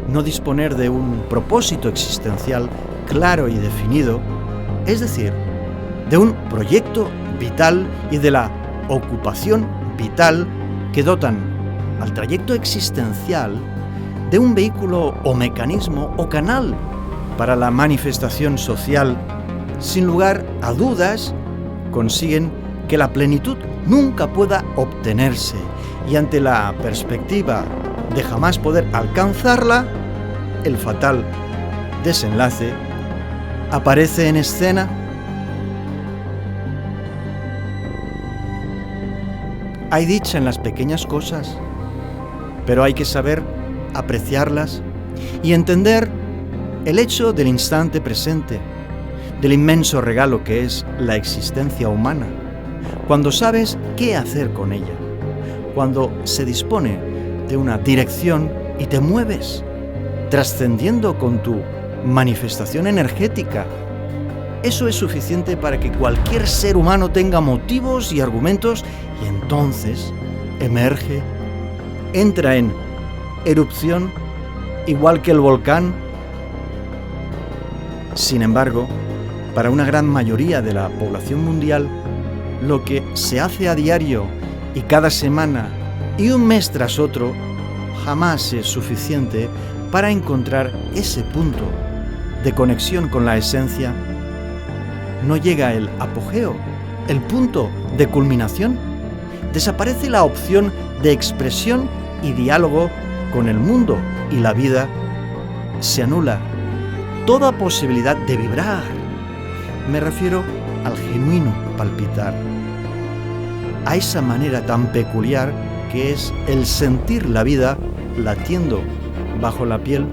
No disponer de un propósito existencial claro y definido, es decir, de un proyecto vital y de la ocupación vital que dotan al trayecto existencial de un vehículo o mecanismo o canal para la manifestación social, sin lugar a dudas, consiguen que la plenitud nunca pueda obtenerse y ante la perspectiva de jamás poder alcanzarla, el fatal desenlace aparece en escena. Hay dicha en las pequeñas cosas, pero hay que saber apreciarlas y entender el hecho del instante presente, del inmenso regalo que es la existencia humana, cuando sabes qué hacer con ella, cuando se dispone de una dirección y te mueves, trascendiendo con tu manifestación energética. Eso es suficiente para que cualquier ser humano tenga motivos y argumentos y entonces emerge, entra en erupción, igual que el volcán. Sin embargo, para una gran mayoría de la población mundial, lo que se hace a diario y cada semana y un mes tras otro jamás es suficiente para encontrar ese punto de conexión con la esencia. No llega el apogeo, el punto de culminación. Desaparece la opción de expresión y diálogo con el mundo y la vida. Se anula toda posibilidad de vibrar. Me refiero al genuino palpitar, a esa manera tan peculiar que es el sentir la vida latiendo bajo la piel.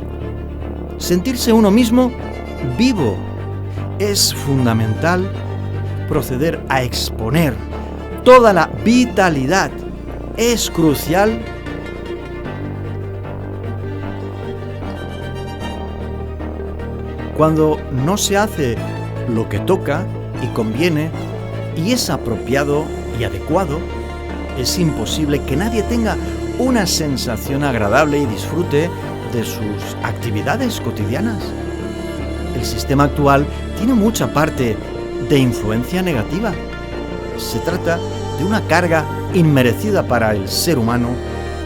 Sentirse uno mismo vivo. Es fundamental proceder a exponer toda la vitalidad. Es crucial cuando no se hace lo que toca y conviene y es apropiado y adecuado, es imposible que nadie tenga una sensación agradable y disfrute de sus actividades cotidianas. El sistema actual tiene mucha parte de influencia negativa. Se trata de una carga inmerecida para el ser humano,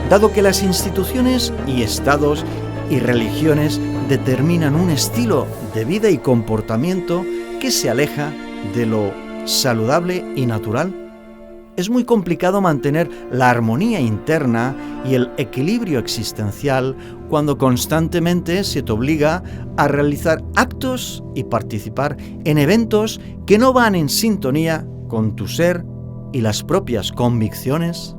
dado que las instituciones y estados y religiones determinan un estilo de vida y comportamiento que se aleja de lo saludable y natural. Es muy complicado mantener la armonía interna y el equilibrio existencial cuando constantemente se te obliga a realizar actos y participar en eventos que no van en sintonía con tu ser y las propias convicciones.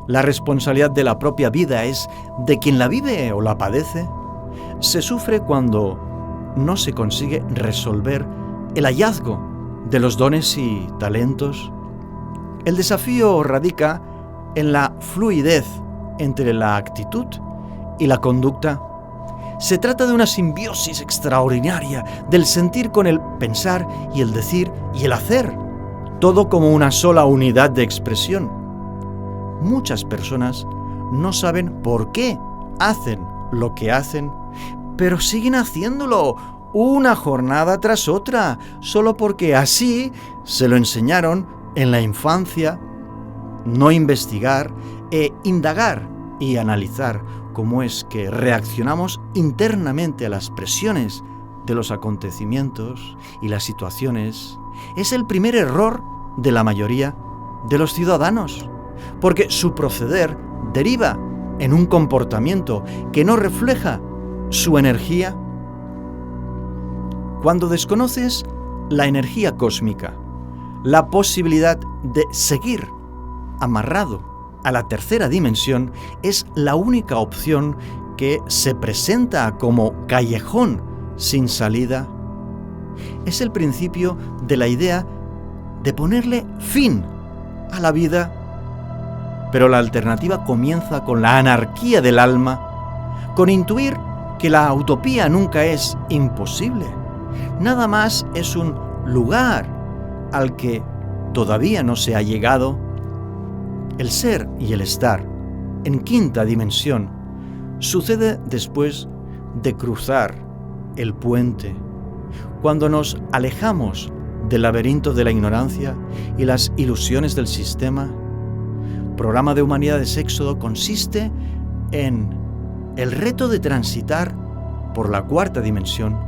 La responsabilidad de la propia vida es de quien la vive o la padece. Se sufre cuando no se consigue resolver el hallazgo de los dones y talentos. El desafío radica en la fluidez entre la actitud y la conducta. Se trata de una simbiosis extraordinaria del sentir con el pensar y el decir y el hacer, todo como una sola unidad de expresión. Muchas personas no saben por qué hacen lo que hacen, pero siguen haciéndolo una jornada tras otra, solo porque así se lo enseñaron en la infancia. No investigar e indagar y analizar cómo es que reaccionamos internamente a las presiones de los acontecimientos y las situaciones es el primer error de la mayoría de los ciudadanos, porque su proceder deriva en un comportamiento que no refleja su energía. Cuando desconoces la energía cósmica, la posibilidad de seguir amarrado a la tercera dimensión es la única opción que se presenta como callejón sin salida. Es el principio de la idea de ponerle fin a la vida. Pero la alternativa comienza con la anarquía del alma, con intuir que la utopía nunca es imposible. Nada más es un lugar al que todavía no se ha llegado. El ser y el estar en quinta dimensión sucede después de cruzar el puente, cuando nos alejamos del laberinto de la ignorancia y las ilusiones del sistema. Programa de Humanidades Éxodo consiste en el reto de transitar por la cuarta dimensión.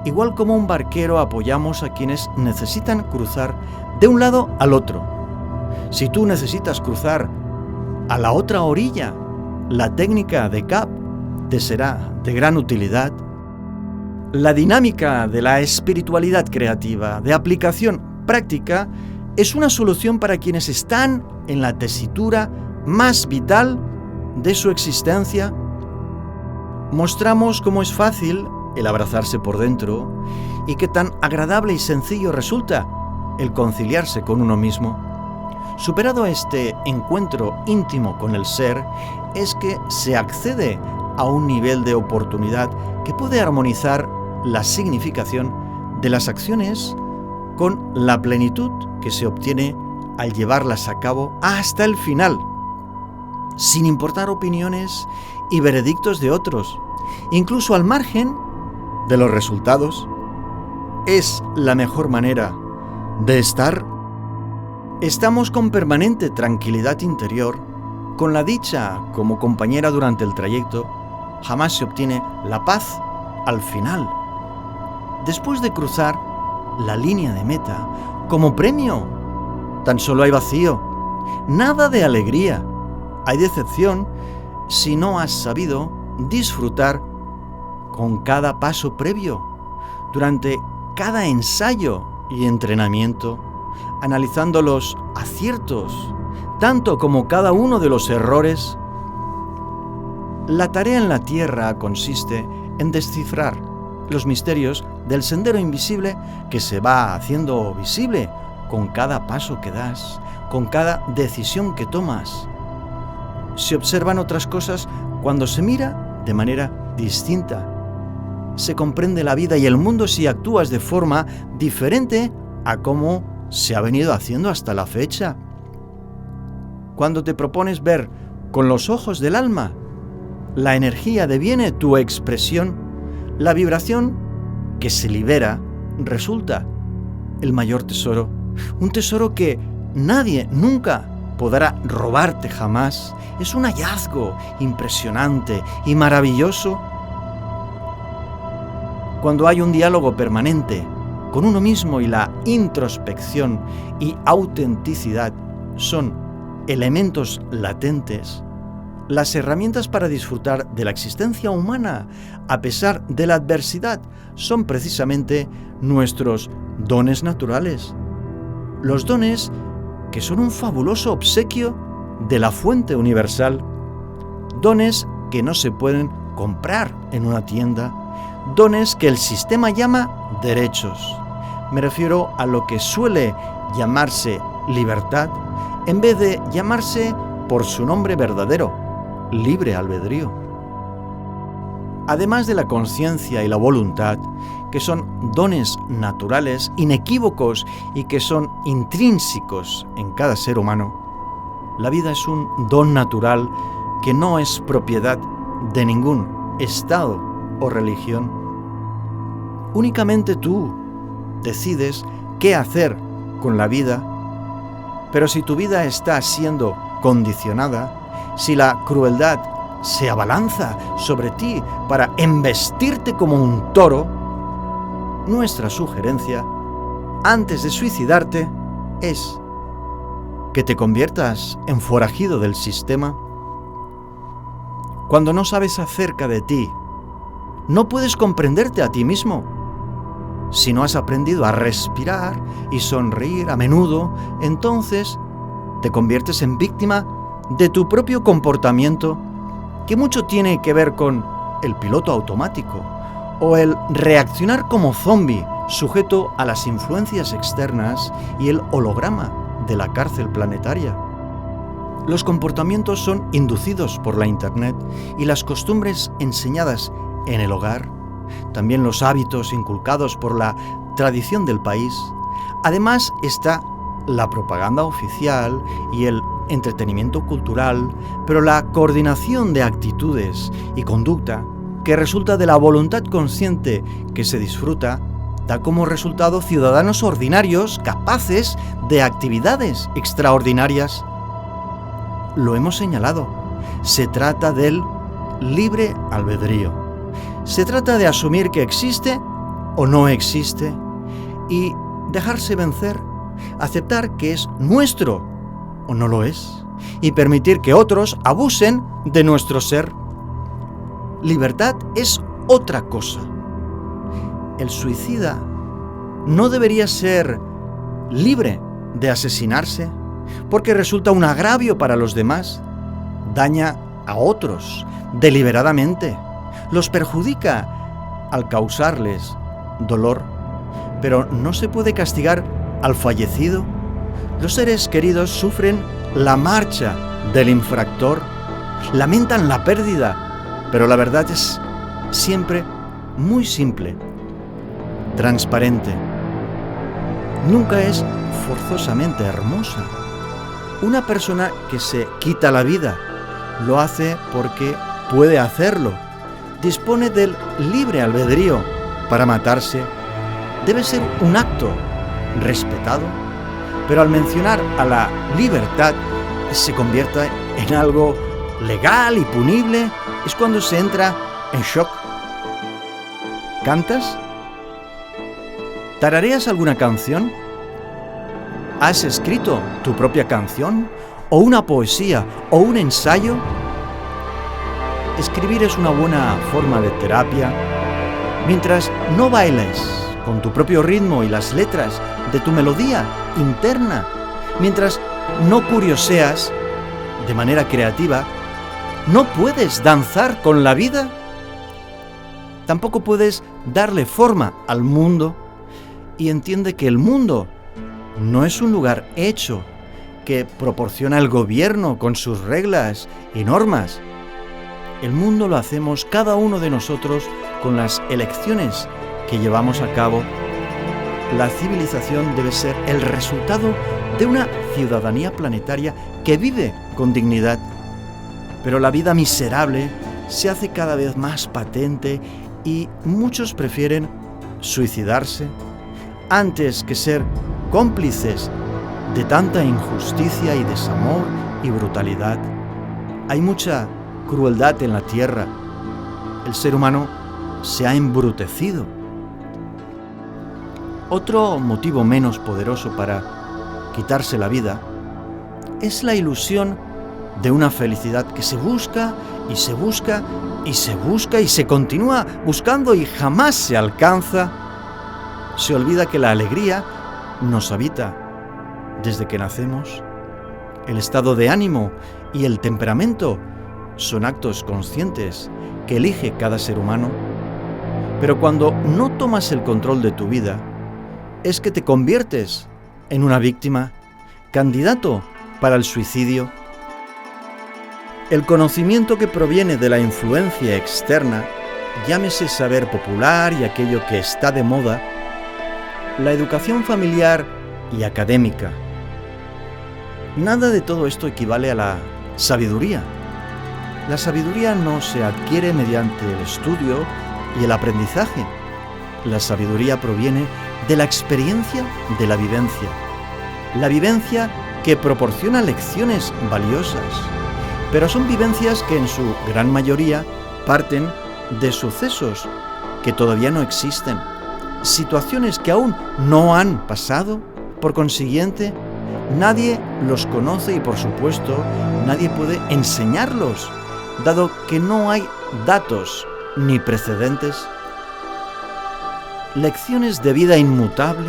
Igual como un barquero, apoyamos a quienes necesitan cruzar de un lado al otro. Si tú necesitas cruzar a la otra orilla, la técnica de CAP te será de gran utilidad. La dinámica de la espiritualidad creativa, de aplicación práctica, es una solución para quienes están en la tesitura más vital de su existencia. Mostramos cómo es fácil el abrazarse por dentro y qué tan agradable y sencillo resulta el conciliarse con uno mismo. Superado este encuentro íntimo con el ser, es que se accede a un nivel de oportunidad que puede armonizar la significación de las acciones con la plenitud que se obtiene al llevarlas a cabo hasta el final, sin importar opiniones y veredictos de otros, incluso al margen de los resultados. Es la mejor manera de estar. Estamos con permanente tranquilidad interior, con la dicha como compañera durante el trayecto. Jamás se obtiene la paz al final. Después de cruzar la línea de meta, como premio, tan solo hay vacío, nada de alegría. Hay decepción si no has sabido disfrutar con cada paso previo, durante cada ensayo y entrenamiento, analizando los aciertos, tanto como cada uno de los errores. La tarea en la Tierra consiste en descifrar los misterios del sendero invisible que se va haciendo visible con cada paso que das, con cada decisión que tomas. Se observan otras cosas cuando se mira de manera distinta. Se comprende la vida y el mundo si actúas de forma diferente a cómo se ha venido haciendo hasta la fecha. Cuando te propones ver con los ojos del alma, la energía deviene tu expresión, la vibración que se libera resulta el mayor tesoro, un tesoro que nadie nunca podrá robarte jamás. Es un hallazgo impresionante y maravilloso. Cuando hay un diálogo permanente con uno mismo y la introspección y autenticidad son elementos latentes, las herramientas para disfrutar de la existencia humana a pesar de la adversidad son precisamente nuestros dones naturales. Los dones que son un fabuloso obsequio de la fuente universal. Dones que no se pueden comprar en una tienda. Dones que el sistema llama derechos. Me refiero a lo que suele llamarse libertad en vez de llamarse por su nombre verdadero, libre albedrío. Además de la conciencia y la voluntad, que son dones naturales, inequívocos y que son intrínsecos en cada ser humano, la vida es un don natural que no es propiedad de ningún estado o religión. Únicamente tú decides qué hacer con la vida, pero si tu vida está siendo condicionada, si la crueldad se abalanza sobre ti para embestirte como un toro, nuestra sugerencia, antes de suicidarte, es que te conviertas en forajido del sistema. Cuando no sabes acerca de ti, no puedes comprenderte a ti mismo. Si no has aprendido a respirar y sonreír a menudo, entonces te conviertes en víctima de tu propio comportamiento, que mucho tiene que ver con el piloto automático o el reaccionar como zombi sujeto a las influencias externas y el holograma de la cárcel planetaria. Los comportamientos son inducidos por la Internet y las costumbres enseñadas en el hogar, también los hábitos inculcados por la tradición del país. Además está la propaganda oficial y el entretenimiento cultural, pero la coordinación de actitudes y conducta que resulta de la voluntad consciente que se disfruta da como resultado ciudadanos ordinarios capaces de actividades extraordinarias. Lo hemos señalado, se trata del libre albedrío. Se trata de asumir que existe o no existe y dejarse vencer, aceptar que es nuestro o no lo es y permitir que otros abusen de nuestro ser. Libertad es otra cosa. El suicida no debería ser libre de asesinarse porque resulta un agravio para los demás, daña a otros deliberadamente, los perjudica al causarles dolor, pero no se puede castigar al fallecido. Los seres queridos sufren la marcha del infractor, lamentan la pérdida, pero la verdad es siempre muy simple, transparente. Nunca es forzosamente hermosa. Una persona que se quita la vida lo hace porque puede hacerlo. Dispone del libre albedrío para matarse. Debe ser un acto respetado, pero al mencionar a la libertad se convierte en algo legal y punible, es cuando se entra en shock. ¿Cantas? ¿Tarareas alguna canción? ¿Has escrito tu propia canción? ¿O una poesía? ¿O un ensayo? Escribir es una buena forma de terapia. Mientras no bailes con tu propio ritmo y las letras de tu melodía interna, mientras no curioseas de manera creativa, no puedes danzar con la vida. Tampoco puedes darle forma al mundo. Y entiende que el mundo no es un lugar hecho que proporciona el gobierno con sus reglas y normas. El mundo lo hacemos cada uno de nosotros con las elecciones que llevamos a cabo. La civilización debe ser el resultado de una ciudadanía planetaria que vive con dignidad. Pero la vida miserable se hace cada vez más patente y muchos prefieren suicidarse antes que ser cómplices de tanta injusticia y desamor y brutalidad. Hay mucha crueldad en la tierra. El ser humano se ha embrutecido. Otro motivo menos poderoso para quitarse la vida es la ilusión de una felicidad que se busca y se busca y se busca y se continúa buscando y jamás se alcanza. Se olvida que la alegría nos habita desde que nacemos. El estado de ánimo y el temperamento son actos conscientes que elige cada ser humano. Pero cuando no tomas el control de tu vida, es que te conviertes en una víctima, candidato para el suicidio. El conocimiento que proviene de la influencia externa, llámese saber popular y aquello que está de moda, la educación familiar y académica. Nada de todo esto equivale a la sabiduría. La sabiduría no se adquiere mediante el estudio y el aprendizaje. La sabiduría proviene de la experiencia de la vivencia. La vivencia que proporciona lecciones valiosas, pero son vivencias que en su gran mayoría parten de sucesos que todavía no existen. Situaciones que aún no han pasado, por consiguiente, nadie los conoce y por supuesto nadie puede enseñarlos, dado que no hay datos ni precedentes. Lecciones de vida inmutable,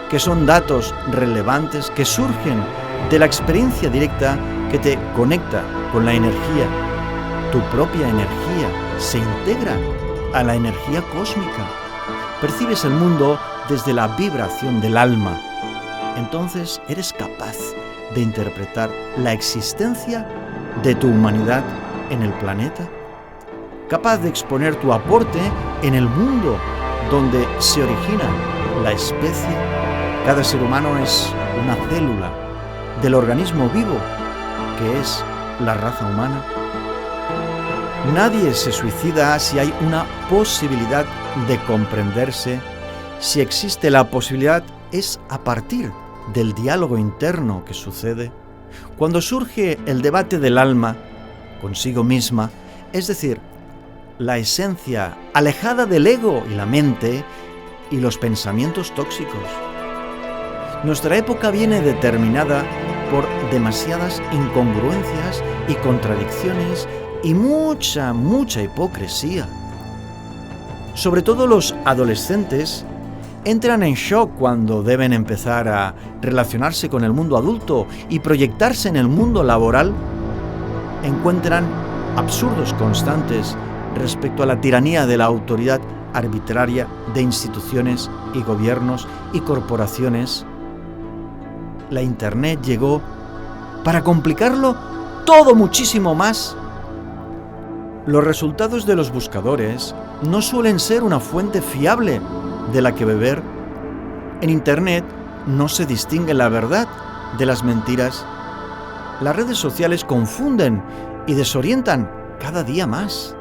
que son datos relevantes que surgen de la experiencia directa que te conecta con la energía. Tu propia energía se integra a la energía cósmica. Percibes el mundo desde la vibración del alma. Entonces eres capaz de interpretar la existencia de tu humanidad en el planeta, capaz de exponer tu aporte en el mundo donde se origina la especie. Cada ser humano es una célula del organismo vivo que es la raza humana. Nadie se suicida si hay una posibilidad de comprenderse. Si existe la posibilidad, es a partir del diálogo interno que sucede. Cuando surge el debate del alma consigo misma, es decir, la esencia alejada del ego y la mente y los pensamientos tóxicos. Nuestra época viene determinada por demasiadas incongruencias y contradicciones y mucha hipocresía. Sobre todo los adolescentes entran en shock cuando deben empezar a relacionarse con el mundo adulto y proyectarse en el mundo laboral. Encuentran absurdos constantes respecto a la tiranía de la autoridad arbitraria de instituciones y gobiernos y corporaciones. La Internet llegó para complicarlo todo muchísimo más. Los resultados de los buscadores no suelen ser una fuente fiable de la que beber. En Internet no se distingue la verdad de las mentiras. Las redes sociales confunden y desorientan cada día más.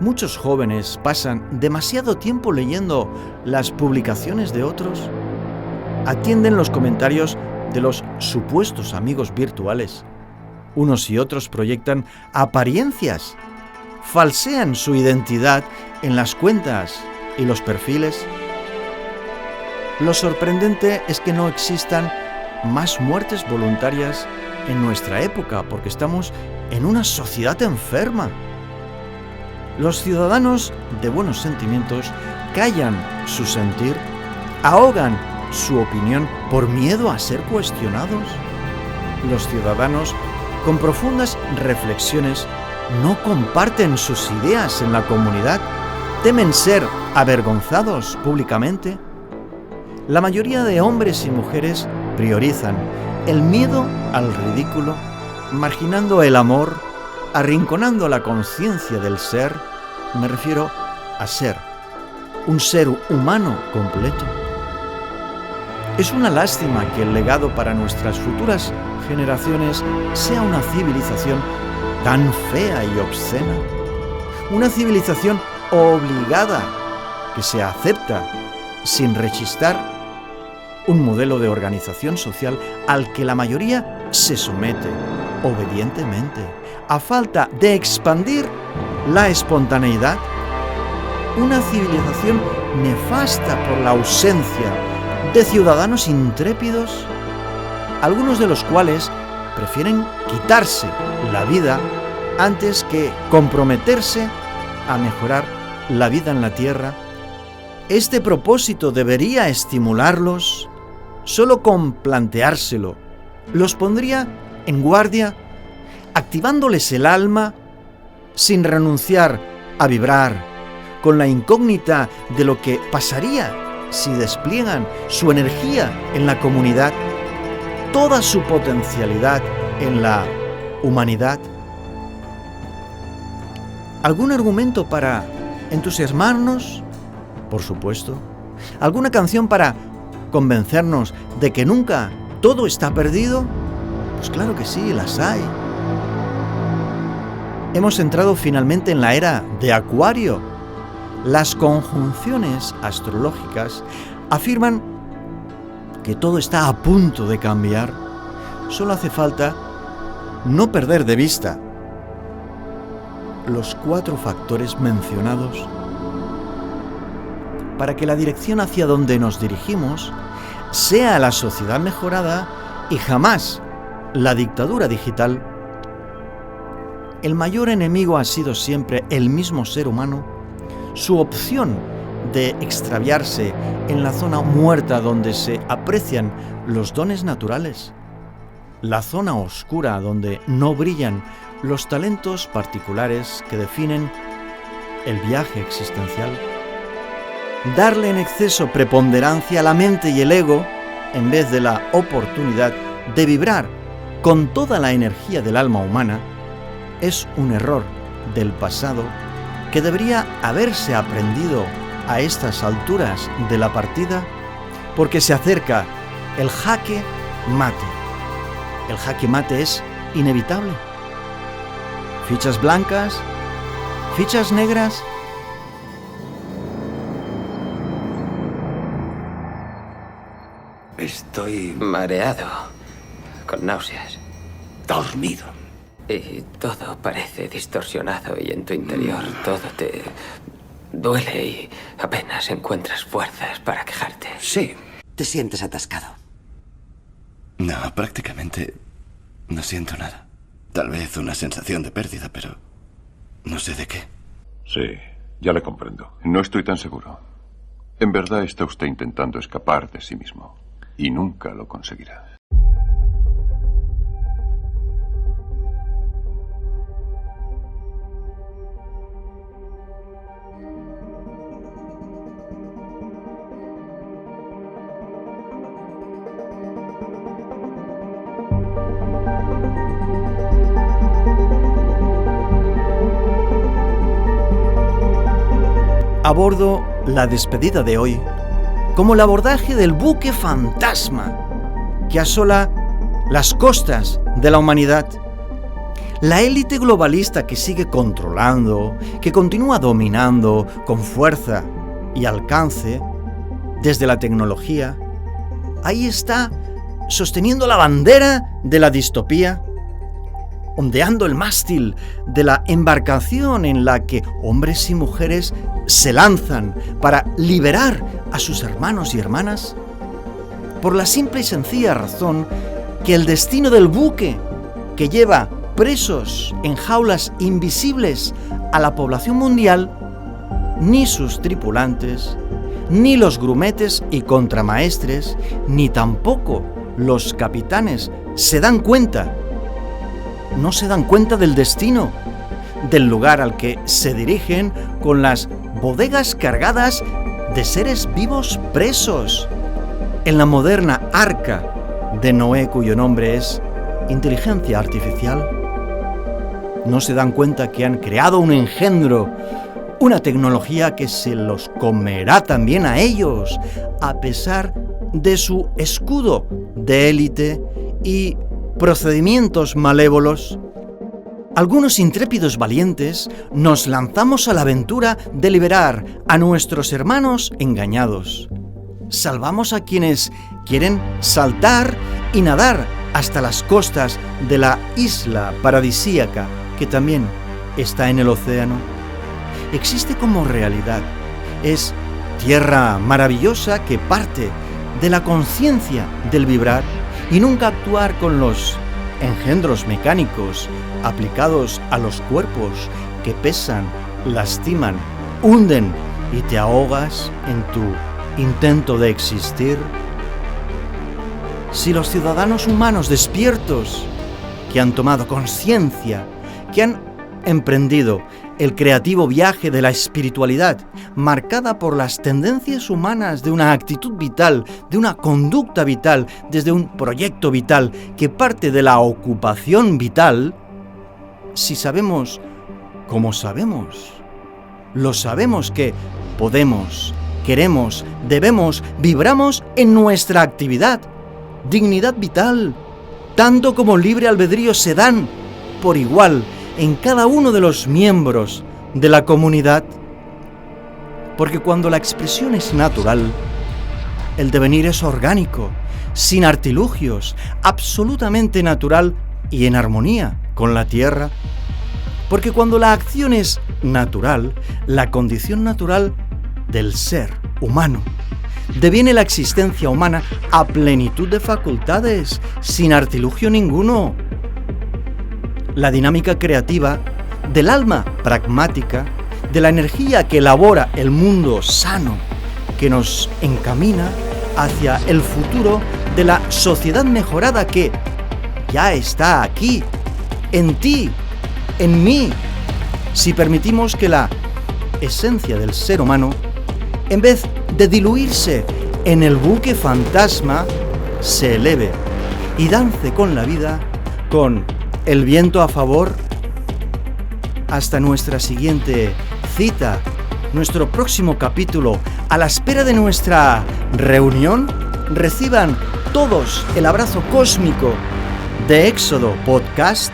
Muchos jóvenes pasan demasiado tiempo leyendo las publicaciones de otros. Atienden los comentarios de los supuestos amigos virtuales. Unos y otros proyectan apariencias, falsean su identidad en las cuentas y los perfiles. Lo sorprendente es que no existan más muertes voluntarias en nuestra época, porque estamos en una sociedad enferma. Los ciudadanos de buenos sentimientos callan su sentir, ahogan su opinión por miedo a ser cuestionados. Los ciudadanos con profundas reflexiones no comparten sus ideas en la comunidad, temen ser avergonzados públicamente. La mayoría de hombres y mujeres priorizan el miedo al ridículo, marginando el amor, arrinconando la conciencia del ser. Me refiero a ser un ser humano completo. Es una lástima que el legado para nuestras futuras generaciones sea una civilización tan fea y obscena. Una civilización obligada que se acepta sin rechistar un modelo de organización social al que la mayoría se somete obedientemente, a falta de expandir la espontaneidad. Una civilización nefasta por la ausencia de ciudadanos intrépidos, algunos de los cuales prefieren quitarse la vida antes que comprometerse a mejorar la vida en la tierra. Este propósito debería estimularlos. Solo con planteárselo los pondría en guardia, activándoles el alma sin renunciar a vibrar con la incógnita de lo que pasaría si despliegan su energía en la comunidad, toda su potencialidad en la humanidad. ¿Algún argumento para entusiasmarnos? Por supuesto. ¿Alguna canción para convencernos de que nunca todo está perdido? Pues claro que sí, las hay. Hemos entrado finalmente en la era de Acuario. Las conjunciones astrológicas afirman que todo está a punto de cambiar. Solo hace falta no perder de vista los 4 factores mencionados para que la dirección hacia donde nos dirigimos sea la sociedad mejorada y jamás la dictadura digital. El mayor enemigo ha sido siempre el mismo ser humano, su opción de extraviarse en la zona muerta donde se aprecian los dones naturales. la zona oscura donde no brillan los talentos particulares que definen el viaje existencial. Darle en exceso preponderancia a la mente y el ego en vez de la oportunidad de vibrar con toda la energía del alma humana es un error del pasado que debería haberse aprendido a estas alturas de la partida, porque se acerca el jaque mate. El jaque mate es inevitable. Fichas blancas, fichas negras. Estoy mareado, con náuseas. Dormido. Y todo parece distorsionado y en tu interior todo te duele y apenas encuentras fuerzas para quejarte. Sí. Te sientes atascado. No, prácticamente no siento nada. Tal vez una sensación de pérdida, pero no sé de qué. Sí, ya le comprendo. No estoy tan seguro. En verdad está usted intentando escapar de sí mismo. Y nunca lo conseguirá. Abordo la despedida de hoy como el abordaje del buque fantasma que asola las costas de la humanidad. La élite globalista que sigue controlando, que continúa dominando con fuerza y alcance desde la tecnología, ahí está sosteniendo la bandera de la distopía, ondeando el mástil de la embarcación en la que hombres y mujeres se lanzan para liberar a sus hermanos y hermanas, por la simple y sencilla razón que el destino del buque que lleva presos en jaulas invisibles a la población mundial, ni sus tripulantes, ni los grumetes y contramaestres, ni tampoco los capitanes se dan cuenta. No se dan cuenta del destino, del lugar al que se dirigen con las bodegas cargadas de seres vivos presos en la moderna arca de Noé, cuyo nombre es inteligencia artificial. No se dan cuenta que han creado un engendro, una tecnología que se los comerá también a ellos, a pesar de su escudo de élite y procedimientos malévolos. Algunos intrépidos valientes nos lanzamos a la aventura de liberar a nuestros hermanos engañados. Salvamos a quienes quieren saltar y nadar hasta las costas de la isla paradisíaca que también está en el océano. Existe como realidad. Es tierra maravillosa que parte de la conciencia del vibrar y nunca actuar con los engendros mecánicos aplicados a los cuerpos que pesan, lastiman, hunden y te ahogas en tu intento de existir. Si los ciudadanos humanos despiertos, que han tomado conciencia, que han emprendido el creativo viaje de la espiritualidad, marcada por las tendencias humanas de una actitud vital, de una conducta vital, desde un proyecto vital que parte de la ocupación vital, si sabemos, como sabemos, lo sabemos que podemos, queremos, debemos, vibramos en nuestra actividad, dignidad vital, tanto como libre albedrío se dan por igual en cada uno de los miembros de la comunidad. Porque cuando la expresión es natural, el devenir es orgánico, sin artilugios, absolutamente natural y en armonía con la tierra. Porque cuando la acción es natural, la condición natural del ser humano, deviene la existencia humana a plenitud de facultades, sin artilugio ninguno. La dinámica creativa del alma pragmática, de la energía que elabora el mundo sano, que nos encamina hacia el futuro de la sociedad mejorada que, ya está aquí, en ti, en mí, si permitimos que la esencia del ser humano, en vez de diluirse en el buque fantasma, se eleve y dance con la vida, con el viento a favor. Hasta nuestra siguiente cita, nuestro próximo capítulo, a la espera de nuestra reunión. Reciban todos el abrazo cósmico de Éxodo Podcast.